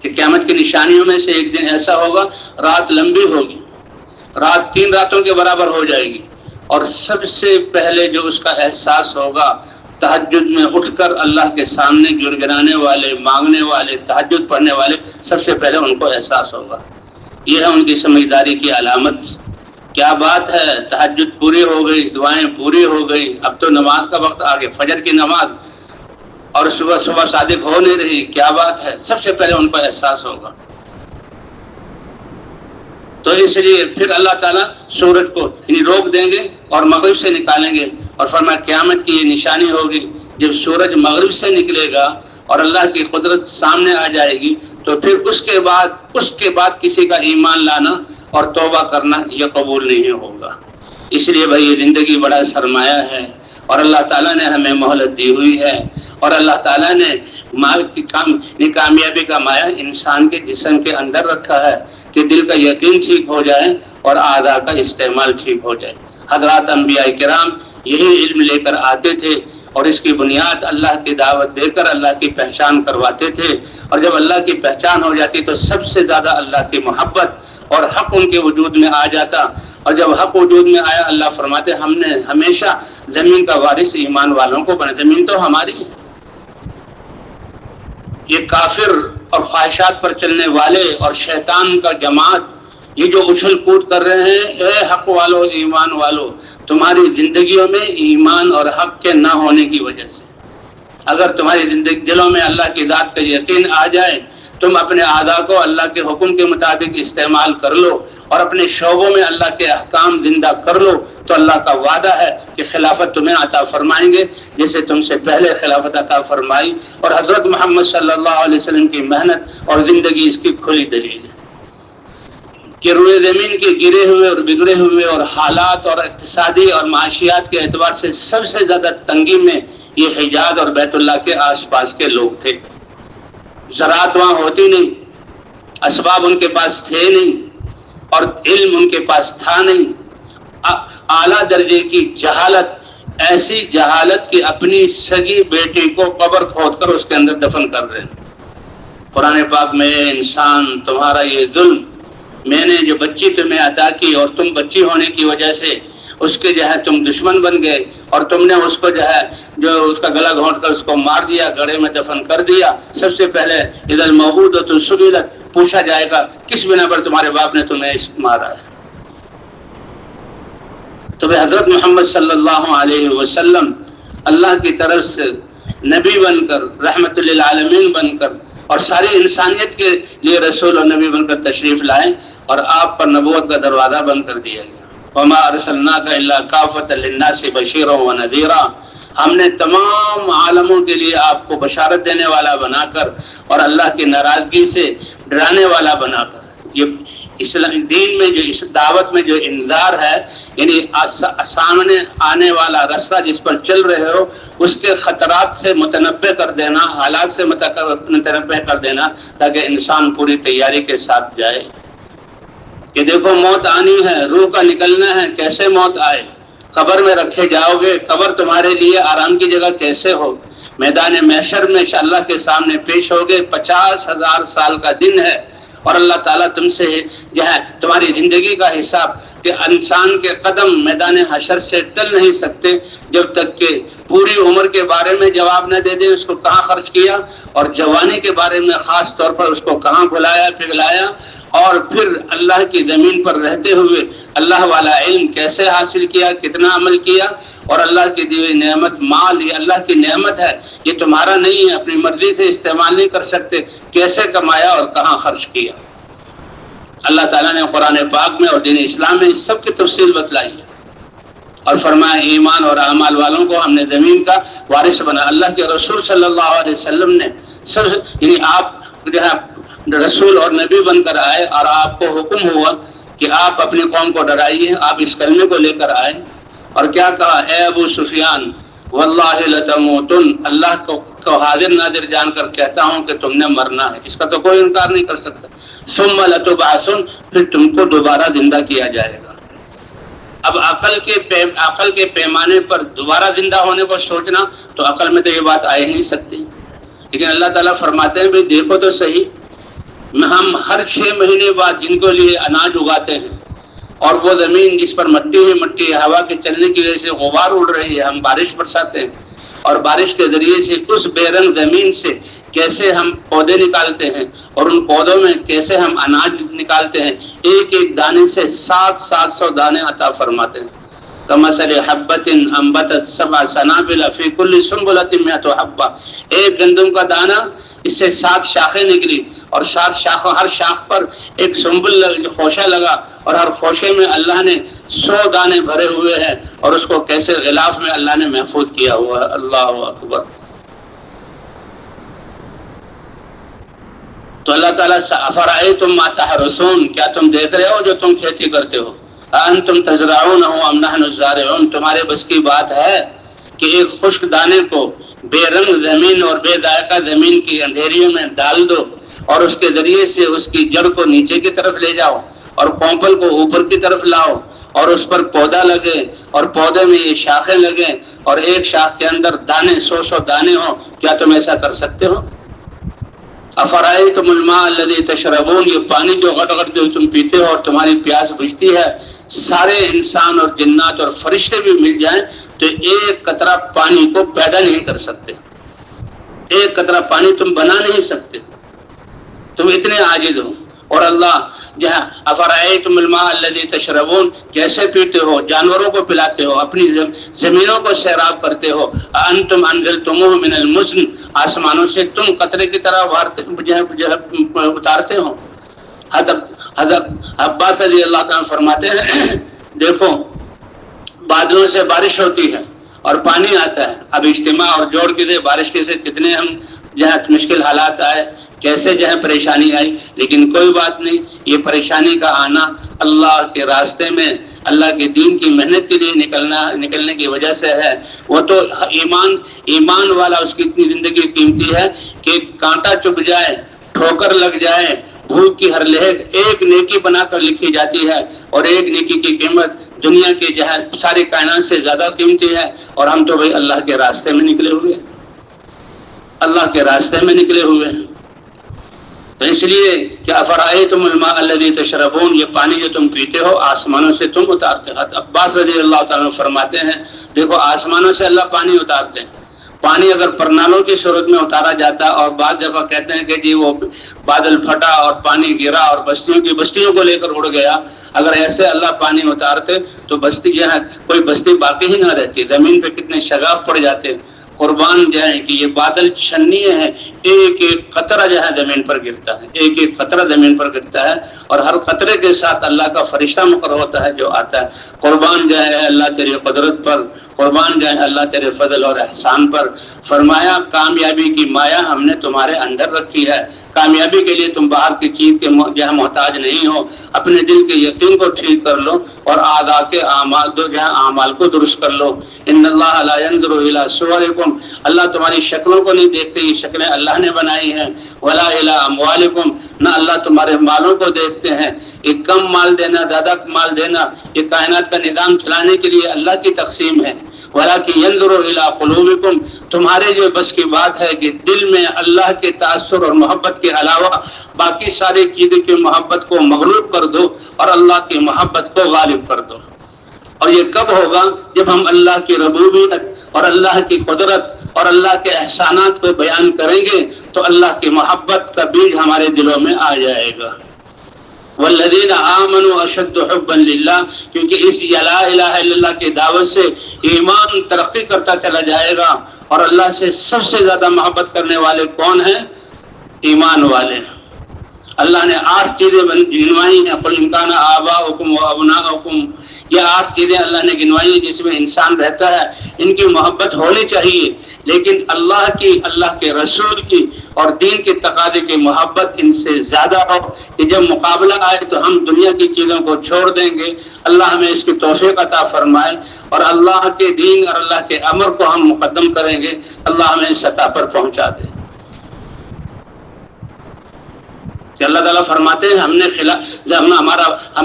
A: کہ قیامت کی نشانیوں میں سے ایک دن ایسا ہوگا رات لمبی ہوگی، رات 3 راتوں کے برابر ہو جائے گی، اور سب سے پہلے جو اس کا احساس ہوگا تہجد میں اٹھ کر اللہ کے سامنے گڑگڑانے والے، مانگنے والے، تہجد پڑھنے والے، سب سے پہلے ان کو احساس ہوگا۔ یہ ہے ان کی سمجھداری کی علامت۔ کیا بات ہے، تہجد پوری ہو گئی، دعائیں پوری ہو گئی، اب تو نماز کا وقت آ گیا، فجر کی نماز، اور صبح صبح صادق ہو نہیں رہی، کیا بات ہے، سب سے پہلے ان کو احساس ہوگا۔ تو اس لیے پھر اللہ تعالیٰ سورج کو روک دیں گے اور مغرب سے نکالیں گے، اور فرمایا قیامت کی یہ نشانی ہوگی جب سورج مغرب سے نکلے گا اور اللہ کی قدرت سامنے آ جائے گی، تو پھر اس کے بعد کسی کا ایمان لانا اور توبہ کرنا یہ قبول نہیں ہوگا۔ اس لیے بھائی یہ زندگی بڑا سرمایہ ہے، اور اللہ تعالیٰ نے ہمیں مہلت دی ہوئی ہے، اور اللہ تعالیٰ نے کامیابی کا مایہ انسان کے جسم کے اندر رکھا ہے کہ دل کا یقین ٹھیک ہو جائے اور اعضاء کا استعمال ٹھیک ہو جائے۔ حضرات انبیاء کرام یہی علم لے کر آتے تھے، اور اس کی بنیاد اللہ کی دعوت دے کر اللہ کی پہچان کرواتے تھے، اور جب اللہ کی پہچان ہو جاتی تو سب سے زیادہ اللہ کی محبت اور حق ان کے وجود میں آ جاتا، اور جب حق وجود میں آیا اللہ فرماتے ہم نے ہمیشہ زمین کا وارث ایمان والوں کو بنا، زمین تو ہماری ہے۔ یہ کافر اور خواہشات پر چلنے والے اور شیطان کا جماعت یہ جو اچھل کود کر رہے ہیں، اے حق والو، ایمان والو، تمہاری زندگیوں میں ایمان اور حق کے نہ ہونے کی وجہ سے، اگر تمہاری زندگی دلوں میں اللہ کی ذات کا یقین آ جائے، تم اپنے اعضاء کو اللہ کے حکم کے مطابق استعمال کر لو اور اپنے شعبوں میں اللہ کے احکام زندہ کر لو، تو اللہ کا وعدہ ہے کہ خلافت تمہیں عطا فرمائیں گے جیسے تم سے پہلے خلافت عطا فرمائی۔ اور حضرت محمد صلی اللہ علیہ وسلم کی محنت اور زندگی اس کی کھلی دلیل ہے کہ روئے زمین کے گرے ہوئے اور بگڑے ہوئے اور حالات اور اقتصادی اور معاشیات کے اعتبار سے سب سے زیادہ تنگی میں یہ حجاز اور بیت اللہ کے آس پاس کے لوگ تھے۔ زراعت وہاں ہوتی نہیں، اسباب ان کے پاس تھے نہیں، اور علم ان کے پاس تھا نہیں، اعلیٰ درجے کی جہالت، ایسی جہالت کہ اپنی سگی بیٹی کو قبر کھود کر اس کے اندر دفن کر رہے ہیں۔ قرآن پاک میں انسان تمہارا یہ ظلم، میں نے جو بچی تمہیں عطا کی اور تم بچی ہونے کی وجہ سے اس کے جو ہے تم دشمن بن گئے، اور تم نے اس کو جو ہے جو اس کا گلا گھونٹ کر اس کو مار دیا، گڑھے میں دفن کر دیا۔ سب سے پہلے اذا الموءودۃ سئلت، پوچھا جائے گا کس بنا پر تمہارے باپ نے تمہیں مارا ہے۔ تو حضرت محمد صلی اللہ علیہ وسلم اللہ کی طرف سے نبی بن کر، رحمت للعالمین بن کر، اور ساری انسانیت کے لیے رسول اور نبی بن کر تشریف لائے، اور آپ پر نبوت کا دروازہ بند کر دیا گیا۔ وما ارسلناک الا کافۃ للناس بشیرا ونذیرا، ہم نے تمام عالموں کے لیے آپ کو بشارت دینے والا بنا کر اور اللہ کی ناراضگی سے ڈرانے والا بنا کر۔ یہ اسلام دین میں جو اس دعوت میں جو انذار ہے، یعنی سامنے آنے والا رستہ جس پر چل رہے ہو اس کے خطرات سے متنبع کر دینا، حالات سے متنبع کر دینا، تاکہ انسان پوری تیاری کے ساتھ جائے کہ دیکھو موت آنی ہے، روح کا نکلنا ہے، کیسے موت آئے، قبر میں رکھے جاؤ گے، قبر تمہارے لیے آرام کی جگہ کیسے ہو، میدان محشر میں اللہ کے سامنے پیش ہوگے، 50,000 سال کا دن ہے، اور اللہ تعالیٰ تم سے جو ہے تمہاری زندگی کا حساب کہ انسان کے قدم میدان حشر سے ٹل نہیں سکتے جب تک کہ پوری عمر کے بارے میں جواب نہ دے دیں اس کو کہاں خرچ کیا، اور جوانی کے بارے میں خاص طور پر اس کو کہاں بھلایا پگلایا، اور پھر اللہ کی زمین پر رہتے ہوئے اللہ والا علم کیسے حاصل کیا، کتنا عمل کیا، اور اللہ کی دی ہوئی نعمت مال یہ اللہ کی نعمت ہے، یہ تمہارا نہیں ہے، اپنی مرضی سے استعمال نہیں کر سکتے، کیسے کمایا اور کہاں خرچ کیا۔ اللہ تعالیٰ نے قرآن پاک میں اور دین اسلام میں اس سب کی تفصیل بتلائی ہے، اور فرمایا ایمان اور اعمال والوں کو ہم نے زمین کا وارث بنا۔ اللہ کے رسول صلی اللہ علیہ وسلم نے سب، یعنی آپ جو ہے رسول اور نبی بن کر آئے اور آپ کو حکم ہوا کہ آپ اپنی قوم کو ڈرائیے، آپ اس کلمے کو لے کر آئے، اور کیا کہا، اے ابو سفیان واللہ لتموتن، اللہ کو حاضر ناظر جان کر کہتا ہوں کہ تم نے مرنا ہے، اس کا تو کوئی انکار نہیں کر سکتا، ثم لتبعثن، پھر تم کو دوبارہ زندہ کیا جائے گا۔ اب عقل کے پیمانے پر دوبارہ زندہ ہونے کو سوچنا تو عقل میں تو یہ بات آ ہی نہیں سکتی، لیکن اللہ تعالیٰ فرماتے ہیں بھئی دیکھو تو صحیح، ہم ہر 6 مہینے بعد جن کے لیے اناج اگاتے ہیں، اور وہ زمین جس پر مٹی ہے، مٹی ہوا کے چلنے کی وجہ سے غبار اڑ رہی ہے، ہم بارش برساتے ہیں، اور بارش کے ذریعے سے اس بے رنگ زمین سے کیسے ہم پودے نکالتے ہیں، اور ان پودوں میں کیسے ہم اناج نکالتے ہیں، ایک ایک دانے سے 700 دانے عطا فرماتے ہیں۔ کمثل حبۃ انبتت 7 سنابل فی کل سنبلۃ 100 حبۃ، ایک گندم کا دانہ، اس سے 7 شاخیں نکلی، اور ہر شاخ پر ایک سنبل خوشہ لگا، اور ہر خوشے میں اللہ نے 100 دانے بھرے ہوئے ہیں، اور اس کو کیسے غلاف میں اللہ نے محفوظ کیا ہوا ہے۔ اللہ اکبر۔ تو اللہ تعالیٰ افرأیتم ما تحرثون، کیا تم دیکھ رہے ہو جو تم کھیتی کرتے ہو، انتم تزرعونہ ام نحن الزارعون، تمہارے بس کی بات ہے کہ ایک خشک دانے کو بے رنگ زمین اور بے ذائقہ زمین کی اندھیریوں میں ڈال دو، اور اس کے ذریعے سے اس کی جڑ کو نیچے کی طرف لے جاؤ، اور کونپل کو اوپر کی طرف لاؤ، اور اس پر پودا لگے، اور پودے میں یہ شاخیں لگیں، اور ایک شاخ کے اندر دانے 100 دانے ہوں، کیا تم ایسا کر سکتے ہو؟ افرأیتم الماء الذی تشربون، یہ پانی جو غٹ غٹ جو تم پیتے ہو اور تمہاری پیاس بجھتی ہے، سارے انسان اور جنات اور فرشتے بھی مل جائیں تو ایک قطرہ پانی کو پیدا نہیں کر سکتے، ایک قطرہ پانی تم بنا نہیں سکتے، تم اتنے عاجز ہو۔ اور اللہ جہاں افرأیتم الماء الذی تشربون، کیسے پیتے ہو، جانوروں کو پلاتے ہو، اپنی زمینوں کو سیراب کرتے ہو، انتم انزلتموہ من المزن، آسمانوں سے تم قطرے کی طرح اتارتے ہو۔ حضرت عباس رضی اللہ تعالیٰ فرماتے ہیں دیکھو بادلوں سے بارش ہوتی ہے اور پانی آتا ہے، اب اجتماع اور جوڑ کے دے بارش کے سے کتنے ہم جہاں مشکل حالات آئے، کیسے جہاں پریشانی آئی، لیکن کوئی بات نہیں، یہ پریشانی کا آنا اللہ کے راستے میں اللہ کے دین کی محنت کے لیے نکلنے کی وجہ سے ہے۔ وہ تو ایمان والا اس کی اتنی زندگی قیمتی ہے کہ کانٹا چبھ جائے، ٹھوکر لگ جائے، بھوک کی ہر لہر ایک نیکی بنا کر لکھی جاتی ہے، اور ایک نیکی کی قیمت دنیا کے جہاں ساری کائنات سے زیادہ قیمتی ہے، اور ہم تو بھائی اللہ کے راستے میں نکلے ہوئے ہیں، اللہ کے راستے میں نکلے ہوئے ہیں۔ تو اس لیے کہ افرأیتم الماء الذی تشربون، یہ پانی جو تم پیتے ہو آسمانوں سے تم اتارتے ہو۔ عباس رضی اللہ تعالیٰ فرماتے ہیں دیکھو آسمانوں سے اللہ پانی اتارتے ہیں، پانی اگر پرنالوں کی صورت میں اتارا جاتا، اور بعض دفعہ کہتے ہیں کہ جی وہ بادل پھٹا اور پانی گرا اور بستیوں کو لے کر اڑ گیا، اگر ایسے اللہ پانی اتارتے تو بستی یہاں کوئی بستی باقی ہی نہ رہتی، زمین پہ کتنے شگاف پڑ جاتے۔ قربان جائیں کہ یہ بادل چھنیے ہیں، ایک ایک قطرہ جو ہے زمین پر گرتا ہے، ایک ایک قطرہ زمین پر گرتا ہے، اور ہر قطرے کے ساتھ اللہ کا فرشتہ مقرر ہوتا ہے جو آتا ہے۔ قربان جائے اللہ تیری قدرت پر، قربان جائے اللہ تیرے فضل اور احسان پر۔ فرمایا کامیابی کی مایا ہم نے تمہارے اندر رکھی ہے، کامیابی کے لیے تم باہر کی چیز کے جہاں محتاج نہیں ہو، اپنے دل کے یقین کو ٹھیک کر لو، اور اعضاء کے اعمال کو درست کر لو۔ ان اللہ لا ينظر الى صورکم، اللہ تمہاری شکلوں کو نہیں دیکھتے، یہ شکلیں اللہ نے بنائی ہیں، ولا الى اموالکم، نہ اللہ تمہارے مالوں کو دیکھتے ہیں، یہ کم مال دینا زیادہ مال دینا یہ کائنات کا نظام چلانے کے لیے اللہ کی تقسیم ہے، ولکن ينظر الى قلوبکم،
B: تمہارے جو بس کی بات ہے کہ دل میں اللہ کے تاثر اور محبت کے علاوہ باقی ساری چیزوں کی محبت کو مغلوب کر دو اور اللہ کی محبت کو غالب کر دو. اور یہ کب ہوگا؟ جب ہم اللہ کی ربوبیت اور اللہ کی قدرت اور اللہ کے احسانات کو بیان کریں گے تو اللہ کی محبت کا بیج ہمارے دلوں میں آ جائے گا. والذین آمنوا اشد حبا للہ، کیونکہ اس لا الہ الا اللہ کی دعوت سے ایمان ترقی کرتا چلا جائے گا. اور اللہ سے سب سے زیادہ محبت کرنے والے کون ہیں؟ ایمان والے. اللہ نے 8 چیزیں گنوائی ہیں. قل ان کان آباؤکم و ابناؤکم، یہ 8 چیزیں اللہ نے گنوائی ہیں جس میں انسان رہتا ہے. ان کی محبت ہونی چاہیے، لیکن اللہ کی، اللہ کے رسول کی اور دین کے تقاضے کی محبت ان سے زیادہ ہو کہ جب مقابلہ آئے تو ہم دنیا کی چیزوں کو چھوڑ دیں گے. اللہ ہمیں اس کی توفیق عطا فرمائے اور اللہ کے دین اور اللہ کے امر کو ہم مقدم کریں گے. اللہ ہمیں اس سطح پر پہنچا دے. کہ اللہ تعالیٰ فرماتے ہیں ہم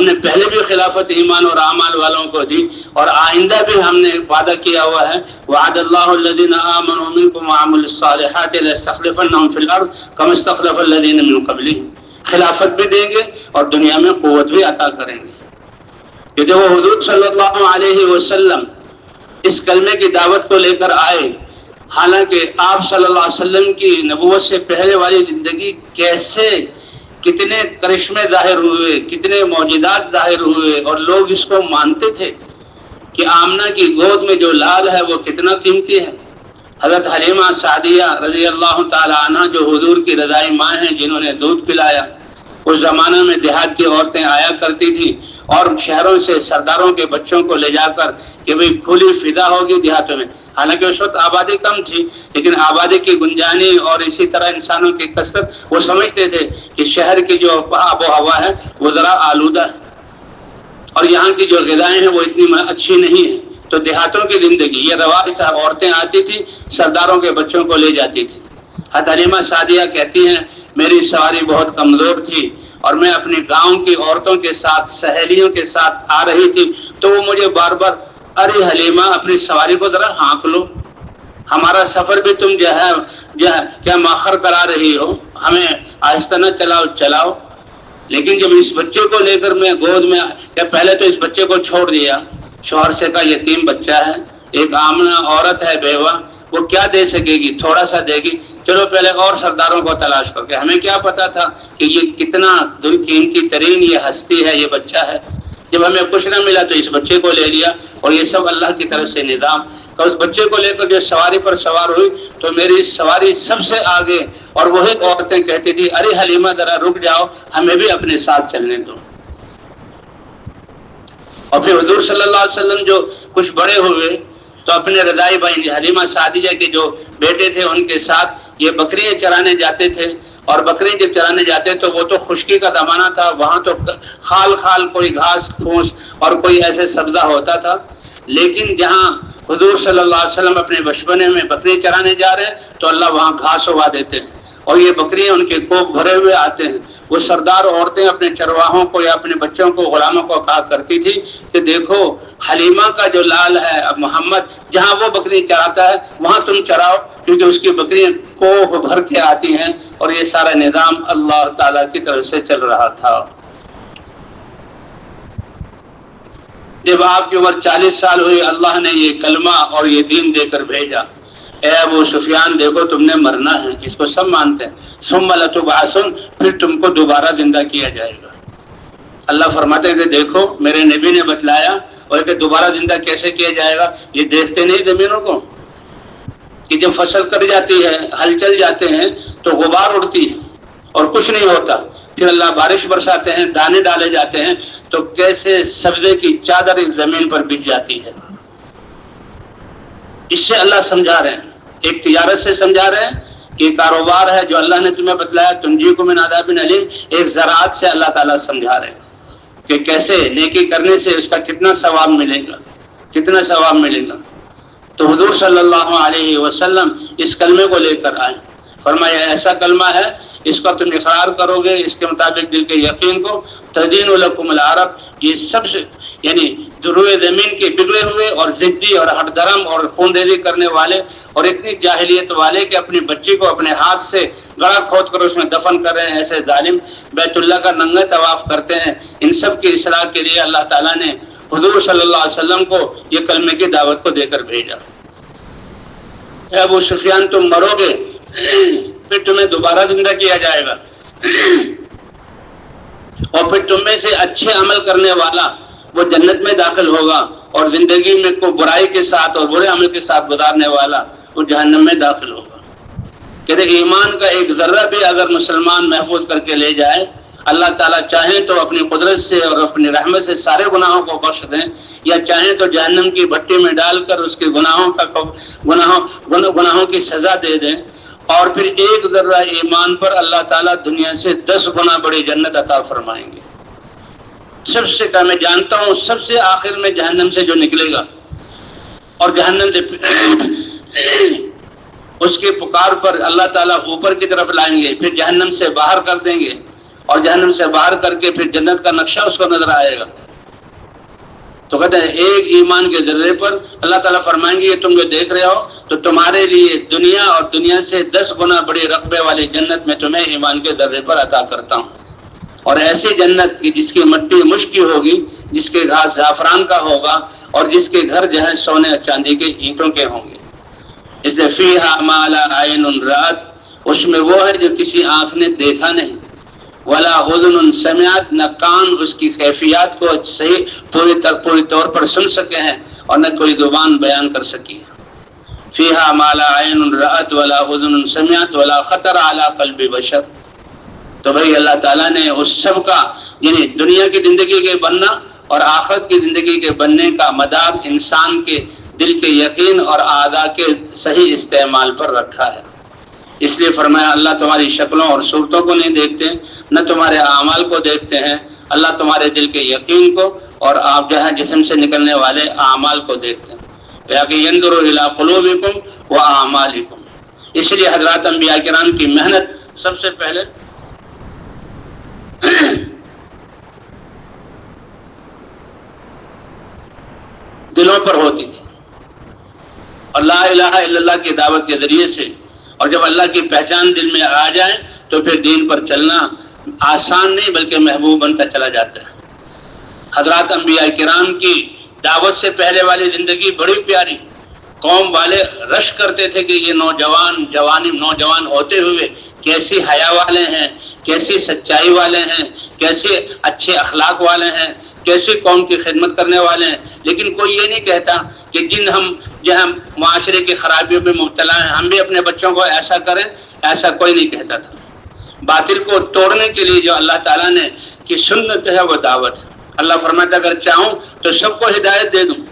B: نے پہلے بھی خلافت ایمان اور اعمال والوں کو دی اور آئندہ بھی ہم نے وعدہ کیا ہوا ہے. وعد اللہ الذین آمنوا منکم وعملوا الصالحات ليستخلفنهم فی الارض کما استخلف الذین من قبلهم. خلافت بھی دیں گے اور دنیا میں قوت بھی عطا کریں گے. کہ جب وہ حضور صلی اللہ علیہ وسلم اس کلمے کی دعوت کو لے کر آئے، حالانکہ آپ صلی اللہ علیہ وسلم کی نبوت سے پہلے والی زندگی کیسے کتنے کرشمے ظاہر ہوئے، کتنے معجزات ظاہر ہوئے اور لوگ اس کو مانتے تھے کہ آمنہ کی گود میں جو لال ہے وہ کتنا قیمتی ہے. حضرت حلیمہ سعدیہ رضی اللہ تعالی عنہ جو حضور کی رضائی ماں ہیں، جنہوں نے دودھ پلایا. اس زمانے میں دیہات کی عورتیں آیا کرتی تھیں اور شہروں سے سرداروں کے بچوں کو لے جا کر کہ بھئی کھلی فضا ہوگی دیہاتوں میں. حالانکہ اس وقت آبادی کم تھی، لیکن آبادی کی گنجانی اور اسی طرح انسانوں کی کثرت، وہ سمجھتے تھے کہ شہر کی جو آب و ہوا ہے وہ ذرا آلودہ ہے اور یہاں کی جو غذائیں ہیں وہ اتنی اچھی نہیں ہیں. تو دیہاتوں کی زندگی یہ رواج تھا. عورتیں آتی تھیں، سرداروں کے بچوں کو لے جاتی تھی. حضرت حلیمہ سعدیہ کہتی ہیں میری سواری بہت کمزور تھی اور میں اپنے گاؤں کی عورتوں کے ساتھ، سہیلیوں کے ساتھ آ رہی تھی تو وہ مجھے بار بار، ارے حلیمہ اپنی سواری کو ذرا ہانک لو، ہمارا سفر بھی تم جو ہے کیا ماخر کرا رہی ہو، ہمیں آہستہ نہ چلاؤ. لیکن جب اس بچے کو لے کر میں گود میں، پہلے تو اس بچے کو چھوڑ دیا. شوہر سے کا یتیم بچہ ہے، ایک آمنہ عورت ہے بیوہ، وہ کیا دے سکے گی؟ تھوڑا سا دے گی. چلو پہلے اور سرداروں کو تلاش کر کے. ہمیں کیا پتا تھا کہ یہ کتنا قیمتی ترین یہ ہستی ہے، یہ بچہ ہے. جب ہمیں کچھ نہ ملا تو اس بچے کو لے لیا. اور یہ سب اللہ کی طرف سے نظام. تو اس بچے کو لے کر جو سواری پر سوار ہوئی تو میری سواری سب سے آگے، اور وہی عورتیں کہتی تھی ارے حلیمہ ذرا رک جاؤ، ہمیں بھی اپنے ساتھ چلنے دو. اور پھر حضور صلی اللہ علیہ وسلم جو کچھ بڑے ہوئے تو اپنے رضائی بھائی حلیمہ سعدیہ کے جو بیٹے تھے ان کے ساتھ یہ بکریاں چرانے جاتے تھے. اور بکری جب چرانے جاتے تو وہ تو خشکی کا زمانہ تھا، وہاں تو خال کوئی گھاس پھوس اور کوئی ایسے سبزہ ہوتا تھا. لیکن جہاں حضور صلی اللہ علیہ وسلم اپنے بچپنے میں بکری چرانے جا رہے ہیں تو اللہ وہاں گھاس اگا دیتے ہیں اور یہ بکریاں ان کے کوک بھرے ہوئے آتے ہیں. وہ سردار عورتیں اپنے چرواہوں کو یا اپنے بچوں کو، غلاموں کو کہا کرتی تھی کہ دیکھو حلیمہ کا جو لال ہے اب محمد، جہاں وہ بکری چراتا ہے وہاں تم چراؤ، کیونکہ اس کی بکریاں کوہ بھر کے آتی ہیں. اور یہ سارا نظام اللہ تعالیٰ کی طرف سے چل رہا تھا. جب آپ کی عمر 40 سال ہوئی، اللہ نے یہ کلمہ اور یہ دین دے کر بھیجا. اے ابو سفیان دیکھو تم نے مرنا ہے، اس کو سب مانتے ہیں. ثم لتبعثن، پھر تم کو دوبارہ زندہ کیا جائے گا. اللہ فرماتے ہیں کہ دیکھو میرے نبی نے بتلایا، اور کہ دوبارہ زندہ کیسے کیا جائے گا. یہ دیکھتے نہیں زمینوں کو کہ جب فصل کٹ جاتی ہے، ہل چل جاتے ہیں تو غبار اڑتی ہے اور کچھ نہیں ہوتا. پھر اللہ بارش برساتے ہیں، دانے ڈالے جاتے ہیں تو کیسے سبزے کی چادر اس زمین پر بچھ جاتی ہے. اس سے اللہ سمجھا رہے ہیں، ایک تجارت سے سمجھا رہے ہیں کہ کاروبار ہے جو اللہ نے تمہیں بتلایا، تنجیکم من عذاب علیم. ایک زراعت سے اللہ تعالیٰ سمجھا رہے ہیں کہ کیسے نیکی کرنے سے اس کا کتنا ثواب ملے گا، کتنا ثواب ملے گا. تو حضور صلی اللہ علیہ وسلم اس کلمے کو لے کر آئے. فرمایا ایسا کلمہ ہے، اس کا تم اقرار کرو گے، اس کے مطابق دل کے یقین کو، تدین لکم العرب. یہ سب سے یعنی روئے زمین کے بگڑے ہوئے اور ضدی اور ہٹ درم اور خون ریزی کرنے والے اور اتنی جاہلیت والے کہ اپنی بچی کو اپنے ہاتھ سے گڑھا کھود کر اس میں دفن کر رہے ہیں، ایسے ظالم بیت اللہ کا ننگا طواف کرتے ہیں. ان سب کی اصلاح کے لیے اللہ تعالیٰ نے حضور صلی اللہ علیہ وسلم کو یہ کلمے کی دعوت کو دے کر بھیجا. اے ابو سفیان تم مرو گے پھر تمہیں دوبارہ زندہ کیا جائے گا، اور پھر تم میں سے اچھے عمل کرنے والا وہ جنت میں داخل ہوگا، اور زندگی میں کوئی برائی کے ساتھ اور برے عمل کے ساتھ گزارنے والا وہ جہنم میں داخل ہوگا. کہتے ایمان کا ایک ذرہ بھی اگر مسلمان محفوظ کر کے لے جائے، اللہ تعالیٰ چاہیں تو اپنی قدرت سے اور اپنی رحمت سے سارے گناہوں کو بخش دیں، یا چاہیں تو جہنم کی بھٹی میں ڈال کر اس کے گناہوں کی سزا دے دیں. اور پھر ایک ذرہ ایمان پر اللہ تعالیٰ دنیا سے 10 گنا بڑی جنت عطا فرمائیں گے. سب سے کم میں جانتا ہوں سب سے آخر میں جہنم سے جو نکلے گا اور جہنم سے اس کی پکار پر اللہ تعالیٰ اوپر کی طرف لائیں گے، پھر جہنم سے باہر کر دیں گے، اور جہنم سے باہر کر کے پھر جنت کا نقشہ اس کو نظر آئے گا. تو کہتے ہیں ایک ایمان کے ذرے پر اللہ تعالیٰ فرمائیں گے یہ تم جو دیکھ رہے ہو تو تمہارے لیے دنیا اور دنیا سے 10 گنا بڑی رقبے والی جنت میں تمہیں ایمان کے ذرے پر عطا کرتا ہوں. اور ایسی جنت کی جس کی مٹی مشک کی ہوگی، جس کے گھاس زعفران کا ہوگا، اور جس کے گھر جو ہے سونے اور چاندی کے اینٹوں کے ہوں گے. اس لیے فیہا ما لا عین رأت، اس میں وہ ہے جو کسی آنکھ نے دیکھا نہیں، ولا اذن سمعت، نہ کان اس کی کیفیات کو صحیح پوری طور پر سن سکے ہیں، اور نہ کوئی زبان بیان کر سکی ہے. فیہا ما لا عین رأت ولا اذن سمعت ولا خطر علی قلب بشر. تو بھائی اللہ تعالیٰ نے اس سب کا یعنی دنیا کی زندگی کے بننا اور آخرت کی زندگی کے بننے کا مدار انسان کے دل کے یقین اور اعضاء کے صحیح استعمال پر رکھا ہے. اس لیے فرمایا اللہ تمہاری شکلوں اور صورتوں کو نہیں دیکھتے، نہ تمہارے اعمال کو دیکھتے ہیں، اللہ تمہارے دل کے یقین کو اور آپ جو ہے جسم سے نکلنے والے اعمال کو دیکھتے ہیں. ينظر الى قلوبكم واعمالكم. اس لیے حضرات انبیاء کرام کی محنت سب سے پہلے دلوں پر ہوتی تھی، اور لا الہ الا اللہ کی دعوت کے ذریعے سے، اور جب اللہ کی پہچان دل میں آ جائے تو پھر دین پر چلنا آسان نہیں بلکہ محبوب بنتا چلا جاتا ہے. حضرات انبیاء کرام کی دعوت سے پہلے والی زندگی بڑی پیاری. قوم والے رش کرتے تھے کہ یہ نوجوان ہوتے ہوئے کیسی حیا والے ہیں، کیسی سچائی والے ہیں، کیسے اچھے اخلاق والے ہیں، کیسے قوم کی خدمت کرنے والے ہیں. لیکن کوئی یہ نہیں کہتا کہ ہم معاشرے کی خرابیوں میں مبتلا ہیں، ہم بھی اپنے بچوں کو ایسا کریں. ایسا کوئی نہیں کہتا تھا. باطل کو توڑنے کے لیے جو اللہ تعالیٰ نے کی سنت ہے وہ دعوت ہے. اللہ فرماتا اگر چاہوں تو سب کو ہدایت دے دوں.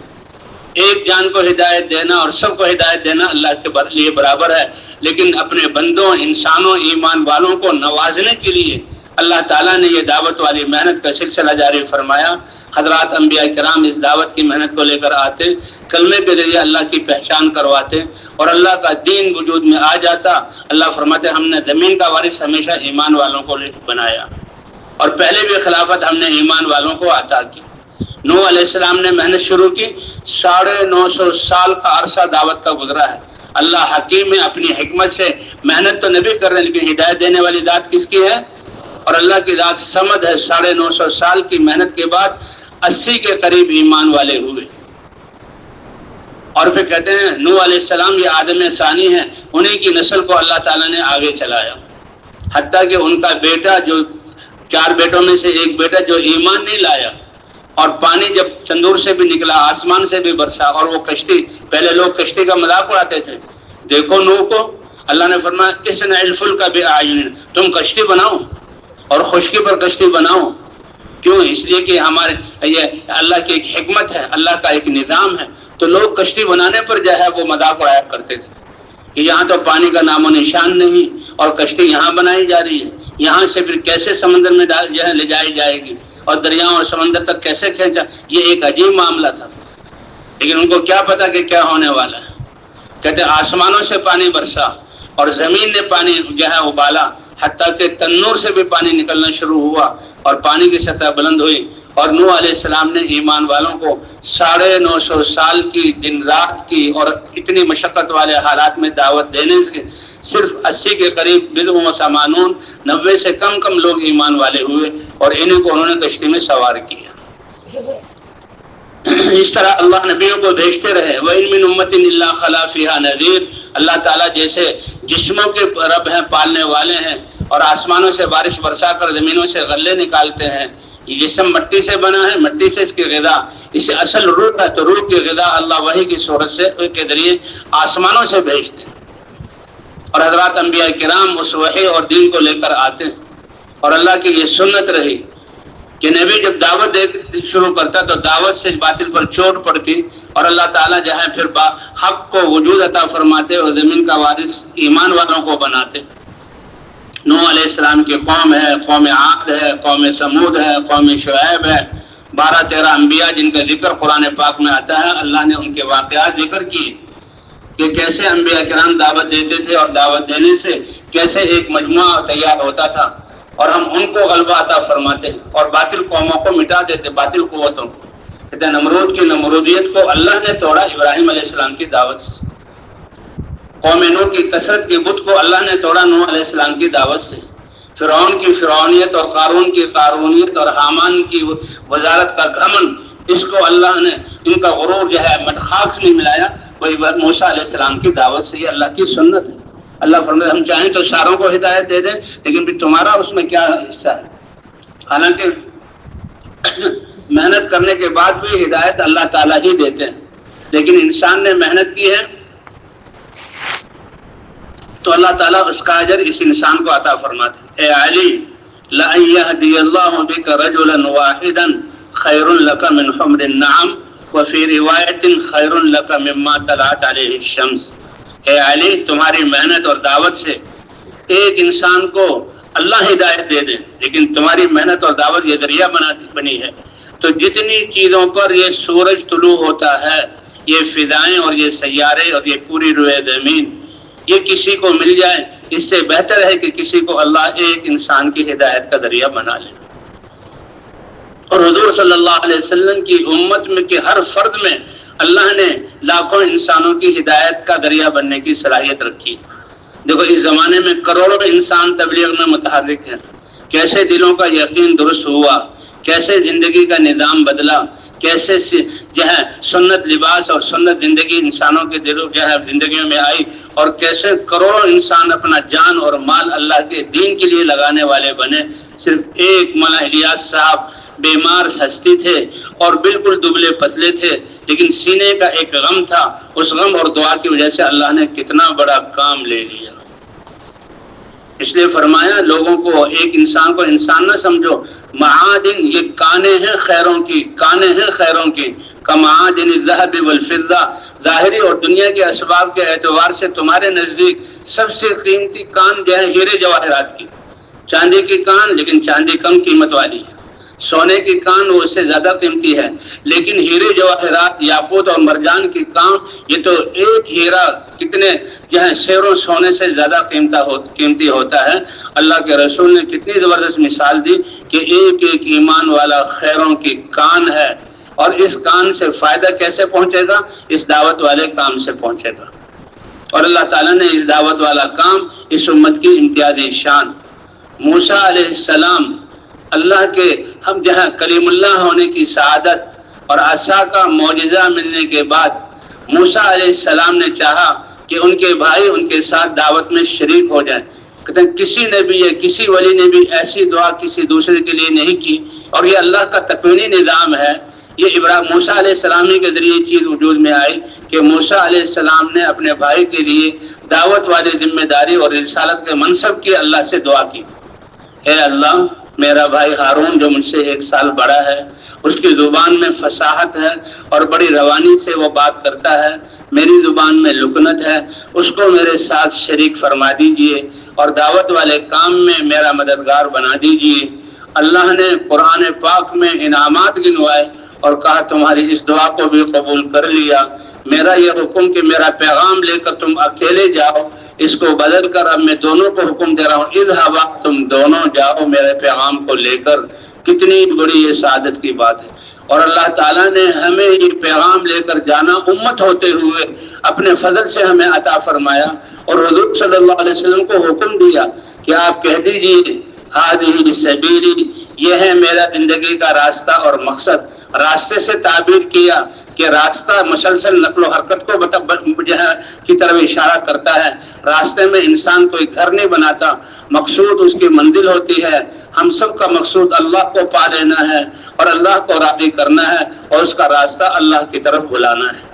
B: ایک جان کو ہدایت دینا اور سب کو ہدایت دینا اللہ کے لیے برابر ہے، لیکن اپنے بندوں، انسانوں، ایمان والوں کو نوازنے کے لیے اللہ تعالیٰ نے یہ دعوت والی محنت کا سلسلہ جاری فرمایا. حضرات انبیاء کرام اس دعوت کی محنت کو لے کر آتے، کلمے کے ذریعے اللہ کی پہچان کرواتے اور اللہ کا دین وجود میں آ جاتا. اللہ فرماتے ہم نے زمین کا وارث ہمیشہ ایمان والوں کو بنایا، اور پہلے بھی خلافت ہم نے ایمان والوں کو عطا کی. نوح علیہ السلام نے محنت شروع کی، 950 سال کا عرصہ دعوت کا گزرا ہے. اللہ حکیم ہے، اپنی حکمت سے محنت تو نبی کر رہے ہیں لیکن ہدایت دینے والی ذات کس کی ہے؟ اور اللہ کی ذات سمد ہے. 950 سال کی محنت کے بعد 80 کے قریب ایمان والے ہوئے. اور پھر کہتے ہیں نوح علیہ السلام یہ آدم ثانی ہیں، انہیں کی نسل کو اللہ تعالیٰ نے آگے چلایا، حتیٰ کہ ان کا بیٹا جو 4 بیٹوں میں سے ایک بیٹا جو ایمان نہیں لایا، اور پانی جب تندور سے بھی نکلا، آسمان سے بھی برسا، اور وہ کشتی، پہلے لوگ کشتی کا مذاق اڑاتے تھے. دیکھو نوح کو اللہ نے فرمایا اصنع الفلک بأعیننا، تم کشتی بناؤ اور خشکی پر کشتی بناؤ. کیوں؟ اس لیے کہ ہمارے یہ اللہ کی ایک حکمت ہے، اللہ کا ایک نظام ہے. تو لوگ کشتی بنانے پر جو ہے وہ مذاق اڑایا کرتے تھے کہ یہاں تو پانی کا نام و نشان نہیں اور کشتی یہاں بنائی جا رہی ہے، یہاں سے پھر کیسے سمندر میں جو ہے لے جائی جائے گی اور دریاؤں اور سمندر تک کیسے کھینچا. یہ ایک عجیب معاملہ تھا، لیکن ان کو کیا پتا کہ کیا ہونے والا ہے. کہتے آسمانوں سے پانی برسا اور زمین نے پانی جو ہے ابالا، حتیٰ کہ تنور سے بھی پانی نکلنا شروع ہوا اور پانی کی سطح بلند ہوئی اور نوح علیہ السلام نے ایمان والوں کو 950 سال کی دن رات کی اور اتنی مشقت والے حالات میں دعوت دینے سے صرف 80 کے قریب بضع و ثمانون 90 سے کم لوگ ایمان والے ہوئے اور انہیں کو انہوں نے کشتی میں سوار کیا۔ اس طرح اللہ نبیوں کو بھیجتے رہے۔ وَإِن مِّنْ أُمَّةٍ إِلَّا خَلَا فِيهَا نَذِيرٌ، اللہ تعالیٰ جیسے جسموں کے رب ہیں، پالنے والے ہیں، اور آسمانوں سے بارش برسا کر زمینوں سے غلے نکالتے ہیں۔ یہ جسم مٹی سے بنا ہے، مٹی سے اس کی غذا، اسے اصل روح ہے، تو روح کی غذا اللہ وحی کی صورت سے کے ذریعے آسمانوں سے بھیجتے ہیں، اور حضرات انبیاء کرام اس وحی اور دین کو لے کر آتے ہیں۔ اور اللہ کی یہ سنت رہی کہ نبی جب دعوت شروع کرتا تو دعوت سے باطل پر چوٹ پڑتی، اور اللہ تعالیٰ جہاں پھر حق کو وجود عطا فرماتے اور زمین کا وارث ایمان والوں کو بناتے۔ نوح علیہ السلام کی قوم ہے، قوم عاد ہے، قوم سمود ہے، قوم شعیب ہے، 12-13 انبیاء جن کا ذکر قرآن پاک میں آتا ہے۔ اللہ نے ان کے واقعات ذکر کیے کہ کیسے انبیاء کرام دعوت دیتے تھے، اور دعوت دینے سے کیسے ایک مجموعہ تیار ہوتا تھا، اور ہم ان کو غلبہ عطا فرماتے اور باطل قوموں کو مٹا دیتے، باطل قوتوں کو۔ کہتے ہیں نمرود کی نمرودیت کو اللہ نے توڑا ابراہیم علیہ السلام کی دعوت سے، قوم نوح کی کثرت کے بت کو اللہ نے توڑا نوح علیہ السلام کی دعوت سے، فرعون کی فرعونیت اور قارون کی قارونیت اور حامان کی وزارت کا گھمنڈ، اس کو اللہ نے ان کا غرور جو ہے خاک سے نہیں ملایا، وہی موسیٰ علیہ السلام کی دعوت سے۔ یہ اللہ کی سنت ہے۔ اللہ فرماتے ہم چاہیں تو ساروں کو ہدایت دے دیں، لیکن پھر تمہارا اس میں کیا حصہ ہے؟ حالانکہ محنت کرنے کے بعد بھی ہدایت اللہ تعالیٰ ہی دیتے ہیں، لیکن انسان نے محنت کی ہے تو اللہ تعالیٰ اس کا اجر اس انسان کو عطا فرماتے ہیں۔ اے علی لَأَن يَهْدِيَ اللَّهُ بِكَ رَجُلًا وَاحِدًا خَيْرٌ لَكَ مِنْ حُمْرِ النَّعَمِ وَفِي رِوَايَةٍ خَيْرٌ لَكَ مِمَّا طَلَعَتْ عَلَيْهِ الشَّمْسُ۔ اے علی تمہاری محنت اور دعوت سے ایک انسان کو اللہ ہدایت دے دے، لیکن تمہاری محنت اور دعوت یہ ذریعہ بنی ہے، تو جتنی چیزوں پر یہ سورج طلوع ہوتا ہے، یہ فضائیں اور یہ سیارے اور یہ پوری روئے زمین، یہ کسی کو مل جائے، اس سے بہتر ہے کہ کسی کو اللہ ایک انسان کی ہدایت کا ذریعہ بنا لے۔ اور حضور صلی اللہ علیہ وسلم کی امت میں کہ ہر فرد میں اللہ نے لاکھوں انسانوں کی ہدایت کا ذریعہ بننے کی صلاحیت رکھی۔ دیکھو اس زمانے میں کروڑوں انسان تبلیغ میں متحرک ہیں، کیسے دلوں کا یقین درست ہوا، کیسے زندگی کا نظام بدلا، کیسے جو ہے سنت لباس اور سنت زندگی انسانوں کے دلوں جو ہے زندگیوں میں آئی، اور کیسے کروڑوں انسان اپنا جان اور مال اللہ کے دین کے لیے لگانے والے بنے۔ صرف ایک مولانا الیاس صاحب بیمار ہستی تھے اور بالکل دبلے پتلے تھے، لیکن سینے کا ایک غم تھا، اس غم اور دعا کی وجہ سے اللہ نے کتنا بڑا کام لے لیا۔ اس لیے فرمایا لوگوں کو ایک انسان کو انسان نہ سمجھو، معادن یہ کانیں ہیں خیروں کی، کانیں ہیں خیروں کی، کمعادن الذهب والفضہ، ظاہری اور دنیا کے اسباب کے اعتبار سے تمہارے نزدیک سب سے قیمتی کان جو ہے ہیرے جواہرات کی، چاندی کی کان لیکن چاندی کم قیمت والی ہے، سونے کی کان وہ اس سے زیادہ قیمتی ہے، لیکن ہیرے جواہرات یاقوت اور مرجان کی کان یہ تو ایک ہیرا کتنے جو ہے سیروں سونے سے زیادہ قیمتی ہوتا ہے۔ اللہ کے رسول نے کتنی زبردست مثال دی کہ ایک ایک ایمان والا خیروں کی کان ہے، اور اس کان سے فائدہ کیسے پہنچے گا؟ اس دعوت والے کام سے پہنچے گا۔ اور اللہ تعالیٰ نے اس دعوت والا کام اس امت کی امتیازی شان، موسیٰ علیہ السلام اللہ کے ہم جہاں کلیم اللہ ہونے کی سعادت اور عصا کا معجزہ ملنے کے بعد موسیٰ علیہ السلام نے چاہا کہ ان کے بھائی ان کے ساتھ دعوت میں شریک ہو جائیں۔ کہتے ہیں کسی نبی یا کسی ولی نے بھی ایسی دعا کسی دوسرے کے لیے نہیں کی، اور یہ اللہ کا تکوینی نظام ہے۔ یہ موسیٰ علیہ السلام کے ذریعے چیز وجود میں آئی کہ موسیٰ علیہ السلام نے اپنے بھائی کے لیے دعوت والی ذمہ داری اور رسالت کے منصب کی اللہ سے دعا کی، اے اللہ میرا بھائی ہارون جو مجھ سے 1 سال بڑا ہے، اس کی زبان میں فصاحت ہے اور بڑی روانی سے وہ بات کرتا ہے، میری زبان میں لکنت ہے، اس کو میرے ساتھ شریک فرما دیجئے اور دعوت والے کام میں میرا مددگار بنا دیجئے۔ اللہ نے قرآن پاک میں انعامات گنوائے اور کہا تمہاری اس دعا کو بھی قبول کر لیا، میرا یہ حکم کہ میرا پیغام لے کر تم اکیلے جاؤ، اس کو بدل کر اب میں دونوں کو حکم دے رہا ہوں، اذهبا تم دونوں جاؤ میرے پیغام کو لے کر، کتنی بڑی یہ سعادت کی بات ہے. اور اللہ تعالیٰ نے ہمیں یہ پیغام لے کر جانا امت ہوتے ہوئے اپنے فضل سے ہمیں عطا فرمایا، اور حضور صلی اللہ علیہ وسلم کو حکم دیا کہ آپ کہہ دیجئے ہذہ سبیلی، یہ ہے میرا زندگی کا راستہ اور مقصد. راستے سے تعبیر کیا کہ راستہ مسلسل نقل و حرکت کو کی طرف اشارہ کرتا ہے. راستے میں انسان کوئی گھر نہیں بناتا، مقصود اس کی منزل ہوتی ہے. ہم سب کا مقصود اللہ کو پا لینا ہے اور اللہ کو راضی کرنا ہے اور اس کا راستہ اللہ کی طرف بلانا ہے.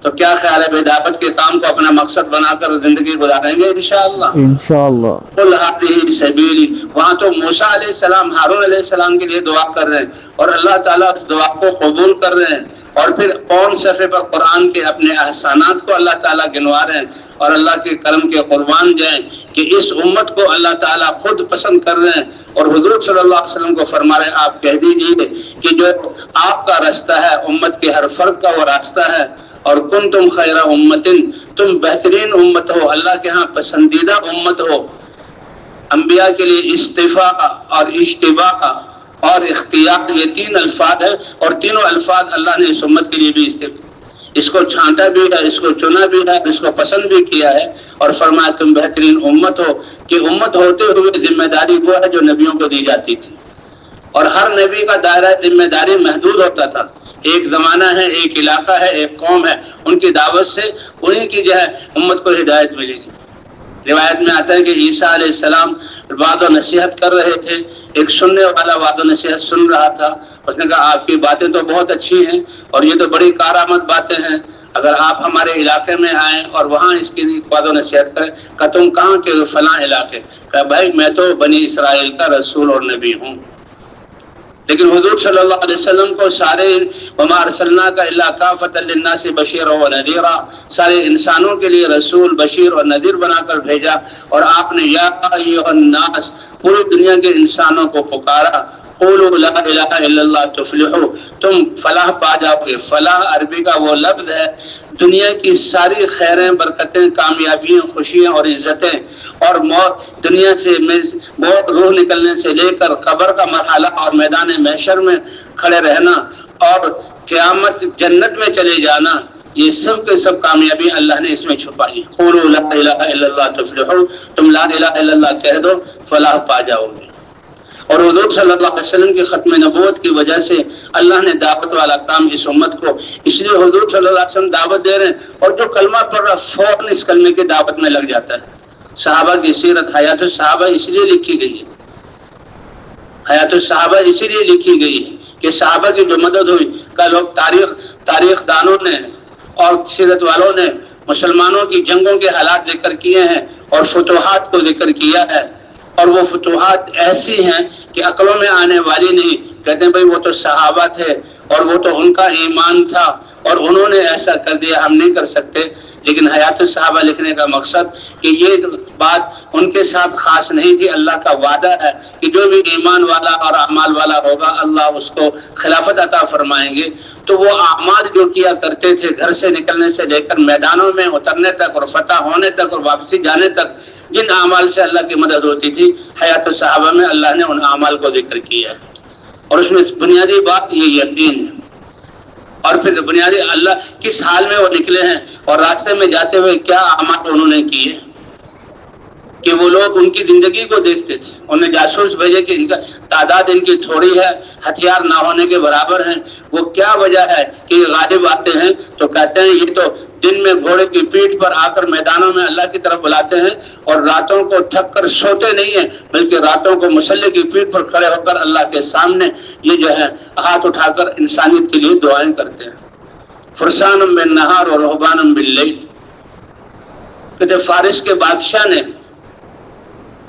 B: تو کیا خیال ہے دعوت کے کام کو اپنا مقصد بنا کر زندگی گزاریں گے انشاءاللہ. قل ہذہ سبیلی. وہاں تو موسیٰ علیہ السلام ہارون علیہ السلام کے لیے دعا کر رہے ہیں اور اللہ تعالیٰ اس دعا کو قبول کر رہے ہیں، اور پھر قوم صفحے پر قرآن کے اپنے احسانات کو اللہ تعالیٰ گنوا رہے ہیں، اور اللہ کے کرم کے قربان جائیں کہ اس امت کو اللہ تعالیٰ خود پسند کر رہے ہیں. اور حضور صلی اللہ علیہ وسلم کو فرما رہے ہیں آپ کہہ دیجئے کہ جو آپ کا راستہ ہے امت کے ہر فرد کا وہ راستہ ہے. اور کنتم خیر امت، تم بہترین امت ہو، اللہ کے ہاں پسندیدہ امت ہو. انبیاء کے لیے استفاء اور اجتباء اور اختیار یہ تین الفاظ ہیں، اور تینوں الفاظ اللہ نے اس امت کے لیے بھی اس کو چھانٹا بھی ہے، اس کو چنا بھی ہے، اس کو پسند بھی کیا ہے، اور فرمایا تم بہترین امت ہو. کہ امت ہوتے ہوئے ذمہ داری وہ ہے جو نبیوں کو دی جاتی تھی، اور ہر نبی کا دائرہ ذمہ داری محدود ہوتا تھا. ایک زمانہ ہے، ایک علاقہ ہے، ایک قوم ہے، ان کی دعوت سے انہیں کی جو ہے امت کو ہدایت ملے گی. روایت میں آتا ہے کہ عیسیٰ علیہ السلام وعد و نصیحت کر رہے تھے، ایک سننے والا وعد و نصیحت سن رہا تھا. اس نے کہا آپ کی باتیں تو بہت اچھی ہیں اور یہ تو بڑی کارآمد باتیں ہیں، اگر آپ ہمارے علاقے میں آئیں اور وہاں اس کی وعد و نصیحت کریں. کہ تم کہاں کے فلاں علاقے؟ کہ بھائی میں تو بنی اسرائیل کا رسول اور نبی ہوں. لیکن حضور صلی اللہ علیہ وسلم کو سارے وما ارسلناک الا کافۃ للناس بشیرا ونذیرا، سارے انسانوں کے لیے رسول بشیر اور نذیر بنا کر بھیجا، اور آپ نے یا ایھا الناس پوری دنیا کے انسانوں کو پکارا قولوا لا الہ الا اللہ تفلحوا، تم فلاح پا جاؤ گے. فلاح عربی کا وہ لفظ ہے دنیا کی ساری خیریں، برکتیں، کامیابیاں، خوشیاں اور عزتیں، اور موت، دنیا سے موت روح نکلنے سے لے کر قبر کا مرحلہ اور میدان محشر میں کھڑے رہنا اور قیامت جنت میں چلے جانا، یہ سب کے سب کامیابی اللہ نے اس میں چھپائی. قولوا لا الہ الا اللہ تفلحوا، تم لا الہ الا اللہ کہہ دو فلاح پا جاؤ گے. اور حضور صلی اللہ علیہ وسلم کی ختم نبوت کی وجہ سے اللہ نے دعوت والا کام اس امت کو، اس لیے حضور صلی اللہ علیہ وسلم دعوت دے رہے ہیں، اور جو کلمہ پڑھ رہا فوراً اس کلمے کی دعوت میں لگ جاتا ہے. صحابہ کی سیرت حیات الصحابہ اس لیے لکھی گئی ہے، حیات الصحابہ اسی لیے لکھی گئی ہے کہ صحابہ کی جو مدد ہوئی کا لوگ تاریخ دانوں نے اور سیرت والوں نے مسلمانوں کی جنگوں کے حالات ذکر کیے ہیں اور فتوحات کو ذکر کیا ہے، اور وہ فتوحات ایسی ہیں کہ عقلوں میں آنے والی نہیں. کہتے ہیں بھئی وہ تو صحابہ تھے اور وہ تو ان کا ایمان تھا اور انہوں نے ایسا کر دیا، ہم نہیں کر سکتے. لیکن حیات الصحابہ لکھنے کا مقصد کہ یہ بات ان کے ساتھ خاص نہیں تھی، اللہ کا وعدہ ہے کہ جو بھی ایمان والا اور اعمال والا ہوگا اللہ اس کو خلافت عطا فرمائیں گے. تو وہ اعمال جو کیا کرتے تھے گھر سے نکلنے سے لے کر میدانوں میں اترنے تک اور فتح ہونے تک اور واپسی جانے تک، جن اعمال سے اللہ کی مدد ہوتی تھی، حیات الصحابہ میں اللہ نے ان اعمال کو ذکر کیا ہے. اور اس میں بنیادی بات یہ یقین ہے. اور پھر بنیادی اللہ کس حال میں وہ نکلے ہیں اور راستے میں جاتے ہوئے کیا اعمال انہوں نے کیے، کہ وہ لوگ ان کی زندگی کو دیکھتے تھے. انہیں جاسوس بھیجے کہ ان کا تعداد ان کی تھوڑی ہے، ہتھیار نہ ہونے کے برابر ہیں. وہ کیا وجہ ہے کہ یہ غالب آتے ہیں تو کہتے ہیں یہ تو دن میں گھوڑے کی پیٹھ پر آ کر میدانوں میں اللہ کی طرف بلاتے ہیں، اور راتوں کو تھک کر سوتے نہیں ہیں بلکہ راتوں کو مسلح کی پیٹھ پر کھڑے ہو کر اللہ کے سامنے یہ جو ہے ہاتھ اٹھا کر انسانیت کے لیے دعائیں کرتے ہیں. فرسانم بالنہار اور رہبانم باللیل. کہتے فارس کے بادشاہ نے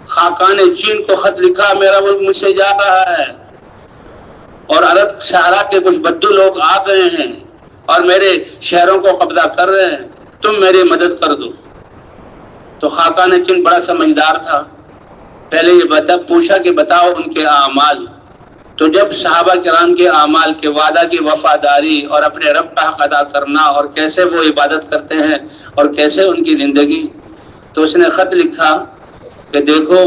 B: خاقان چین کو خط لکھا میرا ملک مجھ سے جا رہا ہے اور عرب صحرا کے کچھ بدو لوگ آ گئے ہیں اور میرے شہروں کو قبضہ کر رہے ہیں، تم میری مدد کر دو. تو خاقان چین بڑا سمجھدار تھا، پہلے یہ پوچھا کہ بتاؤ ان کے اعمال. تو جب صحابہ کرام کے اعمال کے وعدہ کی وفاداری اور اپنے رب کا حق ادا کرنا اور کیسے وہ عبادت کرتے ہیں اور کیسے ان کی زندگی، تو اس نے خط لکھا کہ دیکھو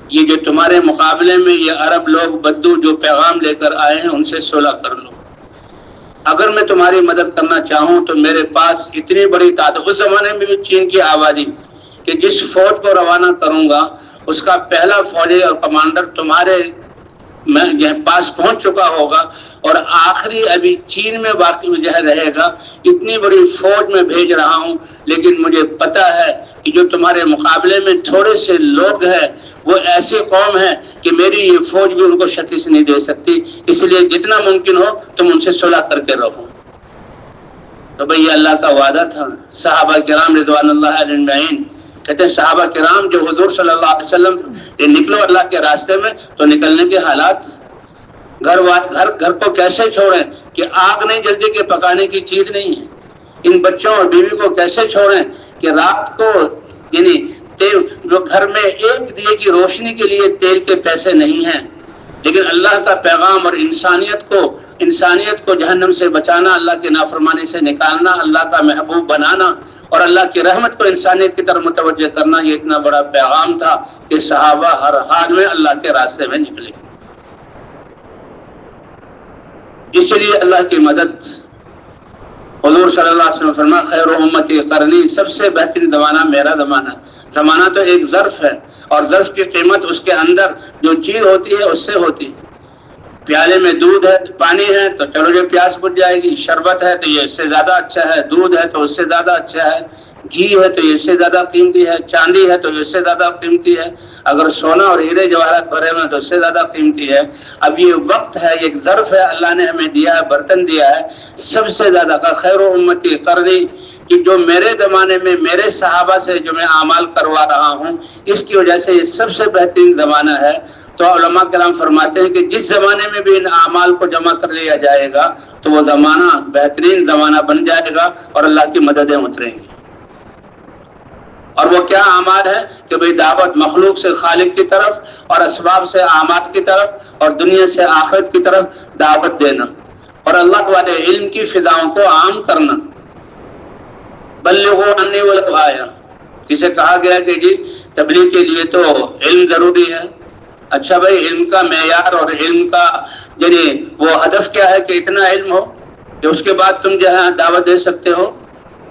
B: یہ جو تمہارے مقابلے میں یہ عرب لوگ بدو جو پیغام لے کر آئے ہیں ان سے صلح کر لو. اگر میں تمہاری مدد کرنا چاہوں تو میرے پاس اتنی بڑی تعداد، اس زمانے میں بھی چین کی آبادی کہ جس فوج کو روانہ کروں گا اس کا پہلا فوجی اور کمانڈر تمہارے پاس پہنچ چکا ہوگا، اور آخری ابھی چین میں باقی جو ہے رہے گا. اتنی بڑی فوج میں بھیج رہا ہوں، لیکن مجھے پتا ہے کہ جو تمہارے مقابلے میں تھوڑے سے لوگ ہیں وہ ایسی قوم ہے کہ میری یہ فوج بھی ان کو شکست نہیں دے سکتی، اس لیے جتنا ممکن ہو تم ان سے صلح کر کے رہو. تو بھئی یہ اللہ کا وعدہ تھا. صحابہ کرام رضوان اللہ علیہ اجمعین کہتے ہیں صحابہ کرام جو حضور صلی اللہ علیہ وسلم کہ نکلو اللہ کے راستے میں، تو نکلنے کے حالات گھر کو کیسے چھوڑیں کہ آگ نہیں جلدی کہ پکانے کی چیز نہیں ہے. ان بچوں اور بیوی کو کیسے چھوڑیں کہ رات کو یعنی جو گھر میں ایک دیے کی روشنی کے لیے تیل کے پیسے نہیں ہیں. لیکن اللہ کا پیغام اور انسانیت کو جہنم سے بچانا، اللہ کی نافرمانی سے نکالنا، اللہ کا محبوب بنانا اور اللہ کی رحمت کو انسانیت کی طرف متوجہ کرنا، یہ اتنا بڑا پیغام تھا کہ صحابہ ہر حال میں اللہ کے راستے میں نکلے. اس لیے اللہ کی مدد. حضور صلی اللہ علیہ وسلم فرمایا خیر امتی قرنی، سب سے بہترین زمانہ میرا زمانہ. زمانہ تو ایک ظرف ہے اور ظرف کی قیمت اس کے اندر جو چیز ہوتی ہے اس سے ہوتی. پیالے میں دودھ ہے، پانی ہے تو چلو جو پیاس بجھ جائے گی، شربت ہے تو یہ اس سے زیادہ اچھا ہے، دودھ ہے تو اس سے زیادہ اچھا ہے، گھی ہے تو یہ اس سے زیادہ قیمتی ہے، چاندی ہے تو اس سے زیادہ قیمتی ہے، اگر سونا اور ہیرے جواہرات بھرے ہوئے تو اس سے زیادہ قیمتی ہے. اب یہ وقت ہے، ایک ظرف ہے اللہ نے ہمیں دیا ہے، برتن دیا ہے. سب سے زیادہ کا خیر و امتی قرنی، کہ جو میرے زمانے میں میرے صحابہ سے جو میں اعمال کروا رہا ہوں اس کی وجہ سے یہ سب سے بہترین زمانہ ہے. تو علماء کرام فرماتے ہیں کہ جس زمانے میں بھی ان اعمال کو جمع کر لیا جائے گا تو وہ زمانہ بہترین زمانہ بن جائے گا اور اللہ کی مددیں اتریں گی. اور وہ کیا اعمال ہے کہ بھئی دعوت مخلوق سے خالق کی طرف اور اسباب سے اعمال کی طرف اور دنیا سے آخرت کی طرف دعوت دینا اور اللہ والے علم کی فضاؤں کو عام کرنا. بلغوا عنی ولو آیا، جسے کہا گیا کہ جی تبلیغ کے لیے تو علم ضروری ہے. اچھا بھائی، علم کا معیار اور علم کا یعنی وہ ہدف کیا ہے کہ اتنا علم ہو کہ اس کے بعد تم جو ہے دعوت دے سکتے ہو.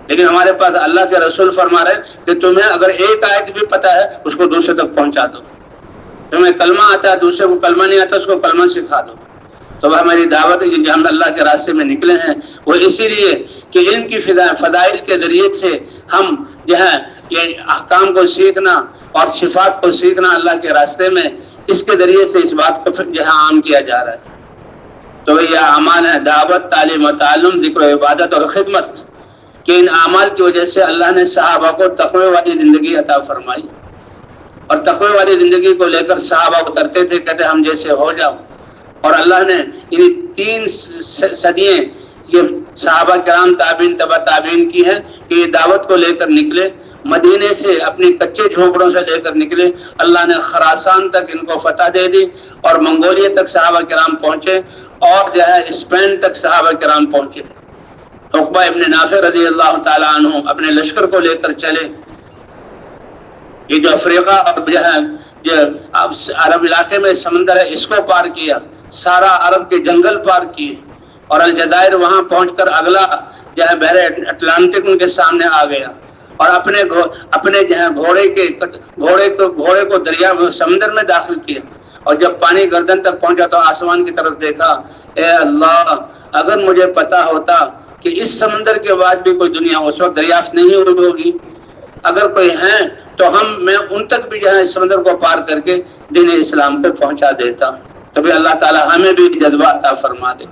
B: لیکن ہمارے پاس اللہ کے رسول فرما رہے کہ تمہیں اگر ایک آیت بھی پتہ ہے اس کو دوسرے تک پہنچا دو. تمہیں کلمہ آتا ہے، دوسرے کو کلمہ نہیں آتا، اس کو کلمہ سکھا دو. تو ہماری دعوت ہے کہ ہم اللہ کے راستے میں نکلے ہیں وہ اسی لیے کہ علم کی فضائل کے ذریعے سے ہم جو ہے یہ احکام کو سیکھنا اور صفات کو سیکھنا اللہ کے راستے میں، اس کے ذریعے سے اس بات کو جو ہے عام کیا جا رہا ہے. تو یہ اعمال ہے، دعوت، تعلیم و تعلم، ذکر و عبادت اور خدمت، کہ ان اعمال کی وجہ سے اللہ نے صحابہ کو تقوی والی زندگی عطا فرمائی. اور تقوی والی زندگی کو لے کر صحابہ اترتے تھے، کہتے ہم جیسے ہو جاؤ. اور اللہ نے یعنی 3 صدییں یہ صحابہ کرام تابعین تبع تابعین کی ہے کہ یہ دعوت کو لے کر نکلے. مدینے سے اپنی کچے جھونپڑوں سے لے کر نکلے، اللہ نے خراسان تک ان کو فتح دے دی اور منگولیا تک صحابہ کرام پہنچے اور جو ہے اسپین تک صحابہ کرام پہنچے. عقبہ ابن نافع رضی اللہ تعالیٰ عنہ اپنے لشکر کو لے کر چلے. یہ جو افریقہ اور جو ہے عرب علاقے میں سمندر ہے اس کو پار کیا، سارا عرب کے جنگل پار کیے اور الجزائر وہاں پہنچ کر اگلا جو ہے بحر اٹلانٹک ان کے سامنے آ گیا اور اپنے جو ہے گھوڑے کو دریا سمندر میں داخل کیا. اور جب پانی گردن تک پہنچا تو آسمان کی طرف دیکھا، اے اللہ اگر مجھے پتا ہوتا کہ اس سمندر کے بعد بھی کوئی دنیا اس وقت دریافت نہیں ہوگی، اگر کوئی ہیں تو میں ان تک بھی جو ہے اس سمندر کو پار کر کے دین اسلام پہ پہنچا دیتا. تبھی اللہ تعالیٰ ہمیں بھی جذبہ عطا فرما دے.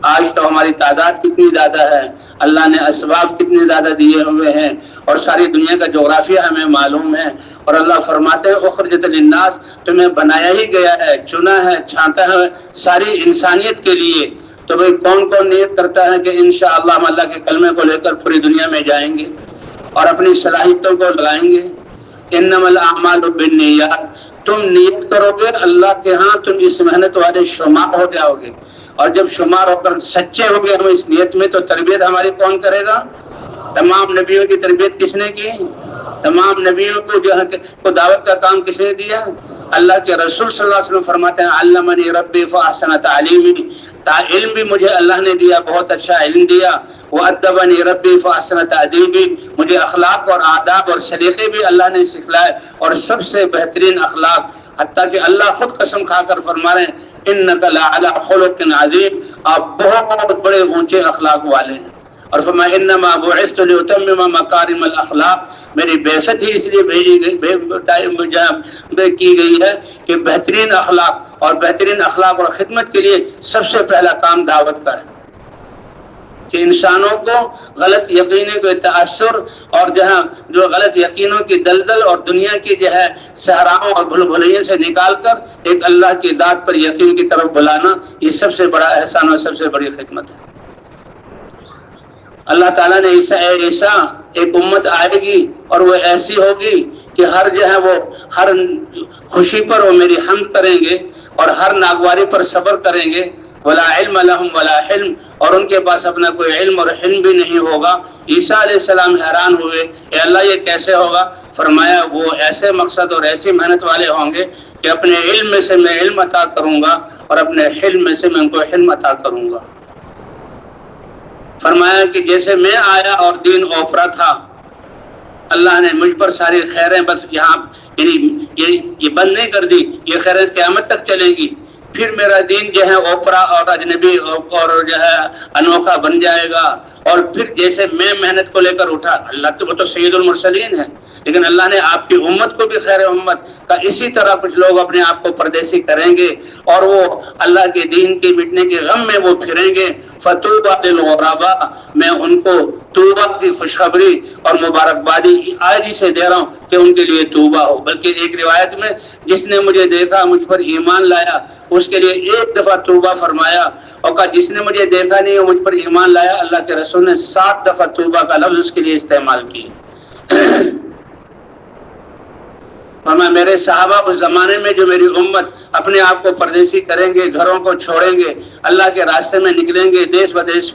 B: آج تو ہماری تعداد کتنی زیادہ ہے، اللہ نے اسباب کتنے زیادہ دیے ہوئے ہیں اور ساری دنیا کا جغرافیہ ہمیں معلوم ہے. اور اللہ فرماتے ہیں اخرجت للناس، تمہیں بنایا ہی گیا ہے، چنا ہے، چھانٹا ہے ساری انسانیت کے لیے. تو بھئی کون نیت کرتا ہے کہ انشاءاللہ ہم اللہ کے کلمے کو لے کر پوری دنیا میں جائیں گے اور اپنی صلاحیتوں کو لگائیں گے. انما الاعمال بالنیات، تم نیت کرو گے اللہ کے ہاں تم اس محنت والے شمار ہو جاؤ گے. اور جب شمار ہو کر سچے ہو گئے ہم اس نیت میں تو تربیت ہماری کون کرے گا؟ تمام نبیوں کی تربیت کس نے کی؟ تمام نبیوں کو جو ہے کو دعوت کا کام کس نے دیا؟ اللہ کے رسول صلی اللہ علیہ وسلم فرماتے ہیں علمنی ربی فاحسن تعلیمی، علم بھی مجھے اللہ نے دیا، بہت اچھا علم دیا، وَأَدَّبَنِي رَبِّي فَأَحْسَنَ تَأْدِيبِي، مجھے اخلاق اور آداب اور سلیقے بھی اللہ نے سکھلائے، اور سب سے بہترین اخلاق، حتیٰ کہ اللہ خود قسم کھا کر فرما رہے ہیں اِنَّكَ لَعَلَىٰ خُلُقٍ عَظِيمٍ، آپ بہت بڑے اونچے اخلاق والے ہیں۔ اور فرمایا اِنَّمَا بُعِثْتُ لِأُتَمِّمَ مَكَارِمَ الْأَخْلَاقِ، میری بعثت ہی اس لیے کی گئی ہے کہ بہترین اخلاق اور خدمت کے لیے سب سے پہلا کام دعوت کا ہے، کہ انسانوں کو غلط یقینوں کے تاثر اور جو غلط یقینوں کی دلدل اور دنیا کی صحراؤں اور بھول بھلیوں سے نکال کر ایک اللہ کی ذات پر یقین کی طرف بلانا، یہ سب سے بڑا احسان اور سب سے بڑی خدمت ہے۔ اللہ تعالیٰ نے ایسا ایک امت آئے گی اور وہ ایسی ہوگی کہ ہر خوشی پر وہ میری حمد کریں گے اور ہر ناگواری پر صبر کریں گے، ولا علم لہم ولا حلم، اور ان کے پاس اپنا کوئی علم اور حلم بھی نہیں ہوگا۔ عیسیٰ علیہ السلام حیران ہوئے، اے اللہ یہ کیسے ہوگا؟ فرمایا وہ ایسے مقصد اور ایسی محنت والے ہوں گے کہ اپنے علم میں سے میں علم عطا کروں گا اور اپنے حلم میں سے میں ان کو حلم عطا کروں گا۔ فرمایا کہ جیسے میں آیا اور دین اوپرا تھا، اللہ نے مجھ پر ساری خیریں بس یہاں یہ بند نہیں کر دی، یہ خیریں قیامت تک چلے گی، پھر میرا دین اوپرا اور اجنبی اور انوکھا بن جائے گا، اور پھر جیسے میں محنت کو لے کر اٹھا، اللہ تو وہ تو سید المرسلین ہے، لیکن اللہ نے آپ کی امت کو بھی خیر امت کا اسی طرح کچھ لوگ اپنے آپ کو پردیسی کریں گے اور وہ اللہ کے دین کے مٹنے کے غم میں وہ پھریں گے۔ فَطُوبَىٰ لِلْغُرَبَاء، میں ان کو توبہ کی خوشخبری اور مبارکبادی آج ہی سے دے رہا ہوں کہ ان کے لیے توبہ ہو۔ بلکہ ایک روایت میں جس نے مجھے دیکھا مجھ پر ایمان لایا اس کے لیے ایک دفعہ توبہ فرمایا، اور کہا جس نے مجھے دیکھا نہیں اور مجھ پر ایمان لایا، اللہ کے رسول نے 7 دفعہ توبہ کا لفظ اس کے لیے استعمال کیا۔ فرمایا میرے صحابہ اس زمانے میں جو میری امت اپنے آپ کو پردیسی کریں گے، گھروں کو چھوڑیں گے، اللہ کے راستے میں نکلیں گے، دیش بدیش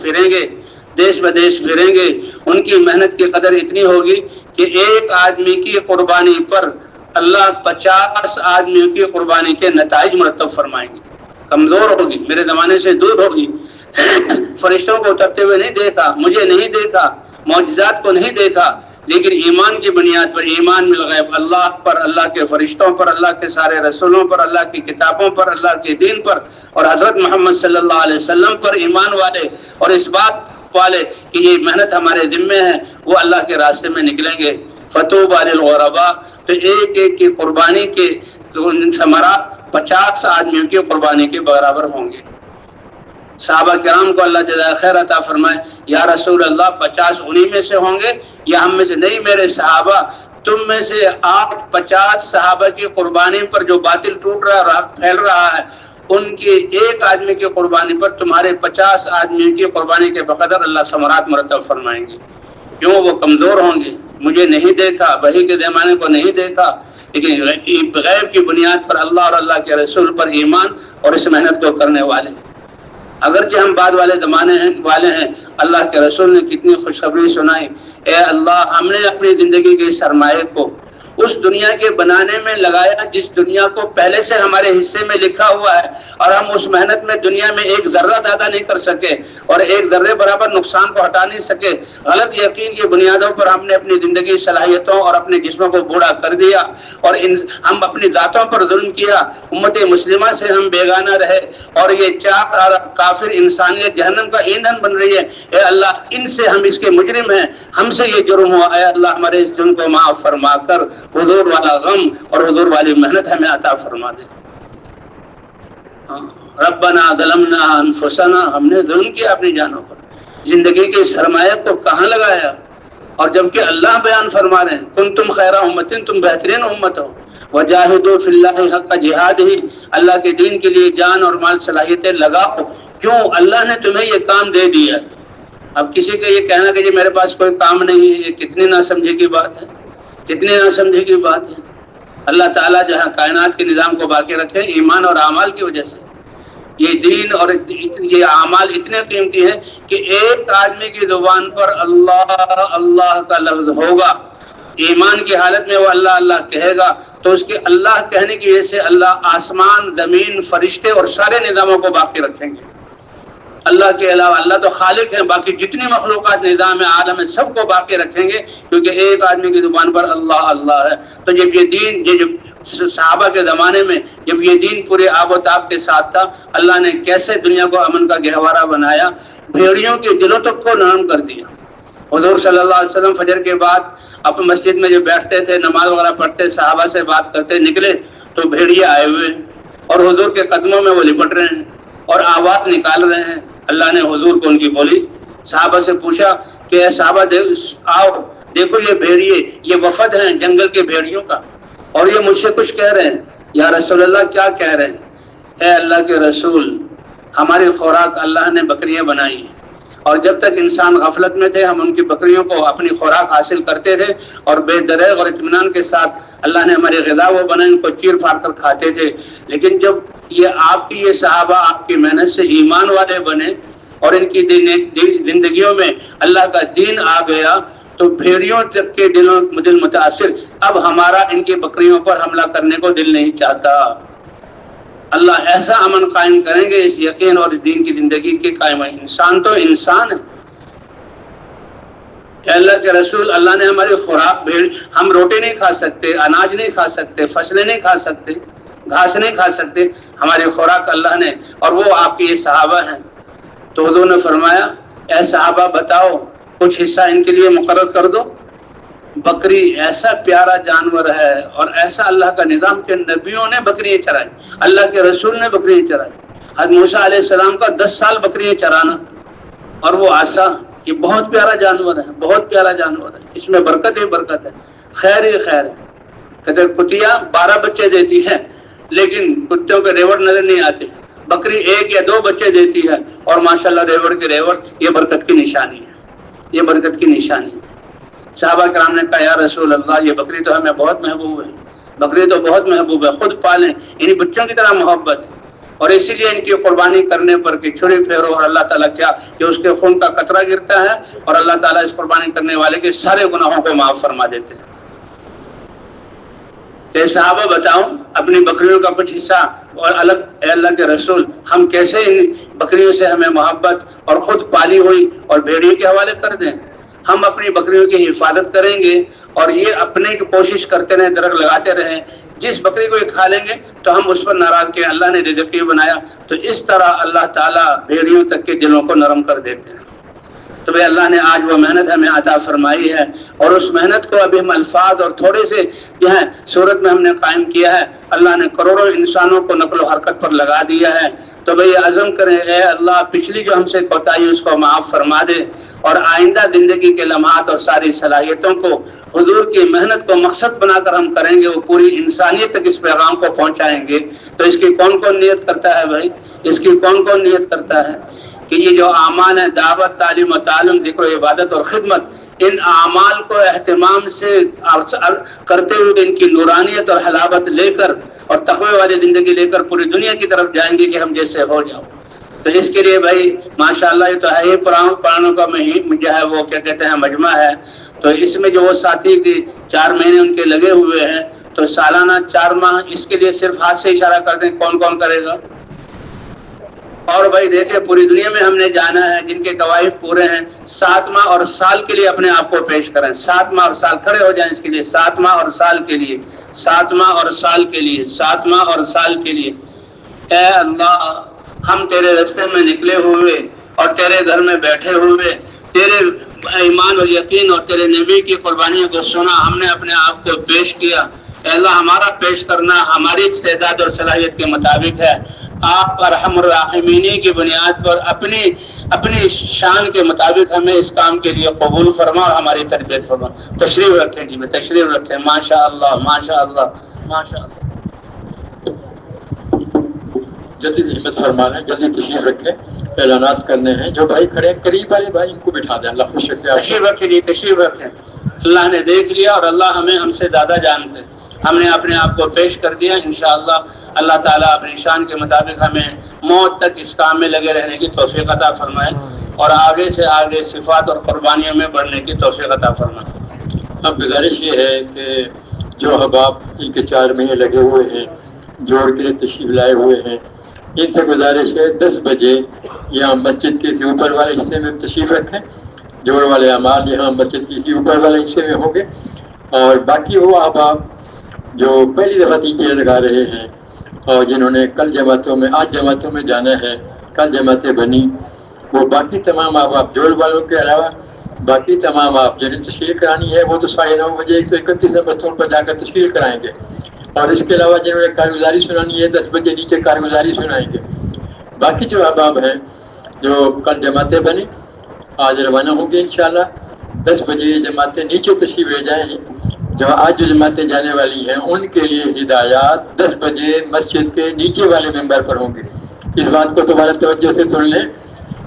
B: پھریں گے، ان کی محنت کی قدر اتنی ہوگی کہ ایک آدمی کی قربانی پر اللہ 50 آدمیوں کی قربانی کے نتائج مرتب فرمائیں گے۔ کمزور ہوگی، میرے زمانے سے دور ہوگی، فرشتوں کو اترتے ہوئے نہیں دیکھا، مجھے نہیں دیکھا، معجزات کو نہیں دیکھا، لیکن ایمان کی بنیاد پر، ایمان بالغیب، اللہ پر، اللہ کے فرشتوں پر، اللہ کے سارے رسولوں پر، اللہ کی کتابوں پر، اللہ کے دین پر اور حضرت محمد صلی اللہ علیہ وسلم پر ایمان والے اور اس بات والے کہ یہ محنت ہمارے ذمے ہے، وہ اللہ کے راستے میں نکلیں گے۔ فَطُوبَىٰ لِلْغُرَبَاء، تو ایک کی قربانی کے ثمرات 50 آدمیوں کی قربانی کے برابر ہوں گے۔ صحابہ کرام کو اللہ جزائے خیر عطا فرمائے، یا رسول اللہ 50 انہی میں سے ہوں گے یا ہم میں سے؟ نہیں میرے صحابہ، تم میں سے آپ 50 صحابہ کی قربانی پر جو باطل ٹوٹ رہا ہے، پھیل رہا ہے، ان کی ایک آدمی کی قربانی پر تمہارے 50 آدمیوں کی قربانی کے بقدر اللہ ثمرات مرتب فرمائیں گے۔ کیوں؟ وہ کمزور ہوں گے، مجھے نہیں دیکھا، وحی کے زمانے کو نہیں دیکھا، لیکن غیب کی بنیاد پر اللہ اور اللہ کے رسول پر ایمان اور اس محنت کو کرنے والے۔ اگرچہ ہم بعد والے زمانے والے ہیں، اللہ کے رسول نے کتنی خوشخبری سنائی، اے اللہ ہم نے اپنی زندگی کے سرمایے کو اس دنیا کے بنانے میں لگایا جس دنیا کو پہلے سے ہمارے حصے میں لکھا ہوا ہے، اور ہم اس محنت میں دنیا میں ایک ذرہ زیادہ نہیں کر سکے اور ایک ذرے برابر نقصان کو ہٹا نہیں سکے۔ غلط یقین کی بنیادوں پر ہم نے اپنی زندگی صلاحیتوں اور اپنے جسموں کو بوڑھا کر دیا، اور ہم اپنی ذاتوں پر ظلم کیا، امت مسلمہ سے ہم بیگانہ رہے، اور یہ 4 ارب کافر انسانیت جہنم کا ایندھن بن رہی ہے۔ اے اللہ ان سے ہم اس کے مجرم ہیں، ہم سے یہ جرم ہوا، اے اللہ ہمارے اس جرم کو معاف فرما کر حضور والا غم اور حضور والی محنت ہمیں عطا فرما دے۔ ربنا ظلمنا انفسنا، ہم نے ظلم کیا اپنی جانوں پر، زندگی کے سرمایہ کو کہاں لگایا؟ اور جبکہ اللہ بیان فرما رہے ہیں کنتم خیر امت، تم بہترین امت ہو، وجاہدوا فی اللہ حق جہاد ہی، اللہ کے دین کے لیے جان اور مال صلاحیتیں لگاؤ۔ کیوں؟ اللہ نے تمہیں یہ کام دے دیا۔ اب کسی کا یہ کہنا کہ جی میرے پاس کوئی کام نہیں ہے، یہ کتنی نہ سمجھے کی بات ہے، کتنی نہ سمجھے کی بات ہے۔ اللہ تعالیٰ جہاں کائنات کے نظام کو باقی رکھے ایمان اور اعمال کی وجہ سے، یہ دین اور یہ اعمال اتنے قیمتی ہیں کہ ایک آدمی کی زبان پر اللہ اللہ کا لفظ ہوگا ایمان کی حالت میں وہ اللہ اللہ کہے گا تو اس کے اللہ کہنے کی وجہ سے اللہ آسمان، زمین، فرشتے اور سارے نظاموں کو باقی رکھیں گے۔ اللہ کے علاوہ اللہ تو خالق ہیں، باقی جتنی مخلوقات نظام عالم ہے سب کو باقی رکھیں گے، کیونکہ ایک آدمی کی زبان پر اللہ اللہ ہے۔ تو جب یہ دین، جب صحابہ کے زمانے میں جب یہ دین پورے آب و تاب کے ساتھ تھا، اللہ نے کیسے دنیا کو امن کا گہوارہ بنایا، بھیڑیوں کے دلوں تک کو نرم کر دیا۔ حضور صلی اللہ علیہ وسلم فجر کے بعد اپنے مسجد میں جو بیٹھتے تھے، نماز وغیرہ پڑھتے، صحابہ سے بات کرتے نکلے تو بھیڑیے آئے ہوئے اور حضور کے قدموں میں وہ لپٹ رہے ہیں اور آواز نکال رہے ہیں۔ اللہ نے حضور کو ان کی بولی، صحابہ سے پوچھا کہ اے صحابہ آؤ دیکھو یہ بھیڑیے، یہ وفد ہیں جنگل کے بھیڑیوں کا، اور یہ مجھ سے کچھ کہہ رہے ہیں۔ یا رسول اللہ کیا کہہ رہے ہیں؟ اے اللہ کے رسول، ہماری خوراک اللہ نے بکریاں بنائی ہیں، اور جب تک انسان غفلت میں تھے ہم ان کی بکریوں کو اپنی خوراک حاصل کرتے تھے اور بے دریغ اور اطمینان کے ساتھ اللہ نے ہماری غذا وہ بنائے، ان کو چیر پھاڑ کر کھاتے تھے۔ لیکن جب یہ آپ کی یہ صحابہ آپ کی محنت سے ایمان والے بنے اور ان کی زندگیوں میں اللہ کا دین آ گیا تو بھیڑیوں تک کے دل متاثر، اب ہمارا ان کی بکریوں پر حملہ کرنے کو دل نہیں چاہتا۔ اللہ ایسا امن قائم کریں گے اس یقین اور اس دین کی زندگی کے قائم ہے۔ انسان تو انسان ہے۔ اے اللہ کے رسول، اللہ نے ہماری خوراک بھیڑ، ہم روٹی نہیں کھا سکتے، اناج نہیں کھا سکتے، فصلیں نہیں کھا سکتے، گھاس نہیں کھا سکتے، ہماری خوراک اللہ نے، اور وہ آپ کے یہ صحابہ ہیں۔ تو حضور نے فرمایا اے صحابہ بتاؤ کچھ حصہ ان کے لیے مقرر کر دو۔ بکری ایسا پیارا جانور ہے اور ایسا اللہ کا نظام کہ نبیوں نے بکریاں چرائی، اللہ کے رسول نے بکریاں چرائی۔ حضرت موسیٰ علیہ السلام کا 10 سال بکریاں چرانا، اور وہ عصا، یہ بہت پیارا جانور ہے، بہت پیارا جانور ہے، اس میں برکت ہی برکت ہے، خیر ہی خیر ہے۔ کہتے کتیا 12 بچے دیتی ہے لیکن کتوں کے ریوڑ نظر نہیں آتے، بکری 1 یا 2 بچے دیتی ہے اور ماشاءاللہ ریوڑ کے ریوڑ، یہ برکت کی نشانی ہے، یہ برکت کی نشانی ہے۔ صحابہ کرام نے کہا یا رسول اللہ یہ بکری تو ہمیں بہت محبوب ہے، بکری تو بہت محبوب ہے، خود پالیں، انہی بچوں کی طرح محبت، اور اسی لیے ان کی قربانی کرنے پر کہ چھری پھیرو اور اللہ تعالیٰ کیا کہ اس کے خون کا قطرہ گرتا ہے اور اللہ تعالیٰ اس قربانی کرنے والے کے سارے گناہوں کو معاف فرما دیتے ہیں۔ کہ صحابہ بتاؤ اپنی بکریوں کا کچھ حصہ اور الگ، اے اللہ کے رسول ہم کیسے ان بکریوں سے ہمیں محبت اور خود پالی ہوئی اور بھیڑیے کے حوالے کر دیں؟ ہم اپنی بکریوں کی حفاظت کریں گے اور یہ اپنے کی کوشش کرتے رہیں، درخت لگاتے رہیں، جس بکری کو یہ کھا لیں گے تو ہم اس پر ناراض کے اللہ نے رزق یہ بنایا۔ تو اس طرح اللہ تعالیٰ بھیڑیوں تک کے دلوں کو نرم کر دیتے ہیں۔ تو بھائی اللہ نے آج وہ محنت ہمیں عطا فرمائی ہے، اور اس محنت کو ابھی ہم الفاظ اور تھوڑے سے جو ہے صورت میں ہم نے قائم کیا ہے، اللہ نے کروڑوں انسانوں کو نقل و حرکت پر لگا دیا ہے۔ تو بھائی عزم کریں اے اللہ پچھلی جو ہم سے کوتاہی اس کو معاف فرما دے، اور آئندہ زندگی کے لمحات اور ساری صلاحیتوں کو حضور کی محنت کو مقصد بنا کر ہم کریں گے، وہ پوری انسانیت تک اس پیغام کو پہنچائیں گے۔ تو اس کی کون کون نیت کرتا ہے بھائی؟ اس کی کون کون نیت کرتا ہے کہ یہ جو اعمال ہیں، دعوت، تعلیم و تعلم، ذکر و عبادت اور خدمت، ان اعمال کو اہتمام سے کرتے ہوئے ان کی نورانیت اور حلاوت لے کر اور تقوی والی زندگی لے کر پوری دنیا کی طرف جائیں گے کہ ہم جیسے ہو جاؤ۔ تو اس کے لیے بھائی ماشاءاللہ یہ تو ہے ہی پرانوں کا جو ہے وہ کیا کہتے ہیں مجمع ہے، تو اس میں جو وہ ساتھی کی 4 مہینے ان کے لگے ہوئے ہیں، تو سالانہ 4 ماہ اس کے لیے صرف ہاتھ سے اشارہ کر دیں کون کون کرے گا۔ اور بھائی دیکھیں پوری دنیا میں ہم نے جانا ہے جن کے گواہی پورے ہیں، 7 ماہ اور سال کے لیے اپنے آپ کو پیش کریں، 7 ماہ اور سال کھڑے ہو جائیں اس کے لیے، 7 ماہ اور سال کے لیے، 7 ماہ اور سال کے لیے، 7 ماہ اور سال کے لیے۔ اے اللہ ہم تیرے راستے میں نکلے ہوئے اور تیرے گھر میں بیٹھے ہوئے تیرے ایمان اور یقین اور تیرے نبی کی قربانیوں کو سنا، ہم نے اپنے آپ کو پیش کیا۔ اے اللہ ہمارا پیش کرنا ہماری استعداد اور صلاحیت کے مطابق ہے، آپ ارحم الراحمین کی بنیاد پر اپنی شان کے مطابق ہمیں اس کام کے لیے قبول فرما اور ہماری تربیت فرما۔ تشریف رکھیں جی میں تشریف رکھیں، ماشاء اللہ ماشاء اللہ ماشاء اللہ۔
C: جلدی ہمت فرمانا ہے، جلدی تشریف رکھیں، اعلانات کرنے ہیں۔ جو بھائی کھڑے قریب والے بھائی ان کو بٹھا دیں، اللہ خوش رکھے۔
B: تشریف رکھیں جی تشریف رکھیں۔ اللہ نے دیکھ لیا اور اللہ ہم سے زیادہ جانتے، ہم نے اپنے آپ کو پیش کر دیا۔ انشاءاللہ اللہ تعالیٰ اپنی شان کے مطابق ہمیں موت تک اس کام میں لگے رہنے کی توفیق عطا فرمائے اور آگے سے آگے صفات اور قربانیوں میں بڑھنے کی توفیق عطا فرمائے۔
C: اب گزارش یہ ہے کہ جو احباب ان کے 4 مہینے لگے ہوئے ہیں، جوڑ کے لیے تشریف لائے ہوئے ہیں، ان سے گزارش ہے 10 بجے یہاں مسجد کے اسی اوپر والے حصے میں تشریف رکھیں. جوڑ والے اعمال یہاں مسجد کے اسی اوپر والے حصے میں ہوں گے. اور باقی وہ احباب جو پہلی دفعہ تیجے لگا رہے ہیں اور جنہوں نے کل جماعتوں میں آج جماعتوں میں جانا ہے، کل جماعتیں بنی، وہ باقی تمام احباب جوڑ والوں کے علاوہ باقی تمام آپ جنہیں تشکیل کرانی ہے وہ تو 9:30 بجے 131 نمبر اسٹور پر جا کر تشکیل کرائیں گے. اور اس کے علاوہ جنہوں نے کارگزاری سنانی ہے 10 بجے نیچے کارگزاری سنائیں گے. باقی جو احباب ہیں جو کل جماعتیں بنی آج روانہ ہوں گے انشاءاللہ. 10 بجے جماعتیں نیچے تشریف لے جائیں. جو آج جو جماعتیں جانے والی ہیں ان کے لیے ہدایات 10 بجے مسجد کے نیچے والے ممبر پر ہوں گے. اس بات کو دوبارہ توجہ سے سن لیں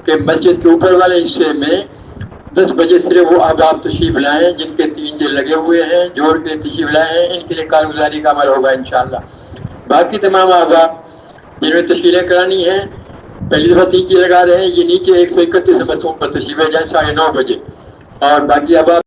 C: کہ مسجد کے اوپر والے حصے میں 10 بجے صرف وہ احباب تشریف لائیں جن کے 3 جے لگے ہوئے ہیں، جوڑ کے تشریف لائے ہیں، ان کے لیے کارگزاری کا عمل ہوگا انشاءاللہ. باقی تمام احباب جنہیں تشکیلیں کرانی ہیں پہلی دفعہ 3 جے لگا رہے ہیں، یہ نیچے 131 نمبر پر تشریف لے جائیں 9:30 بجے. اور باقی احباب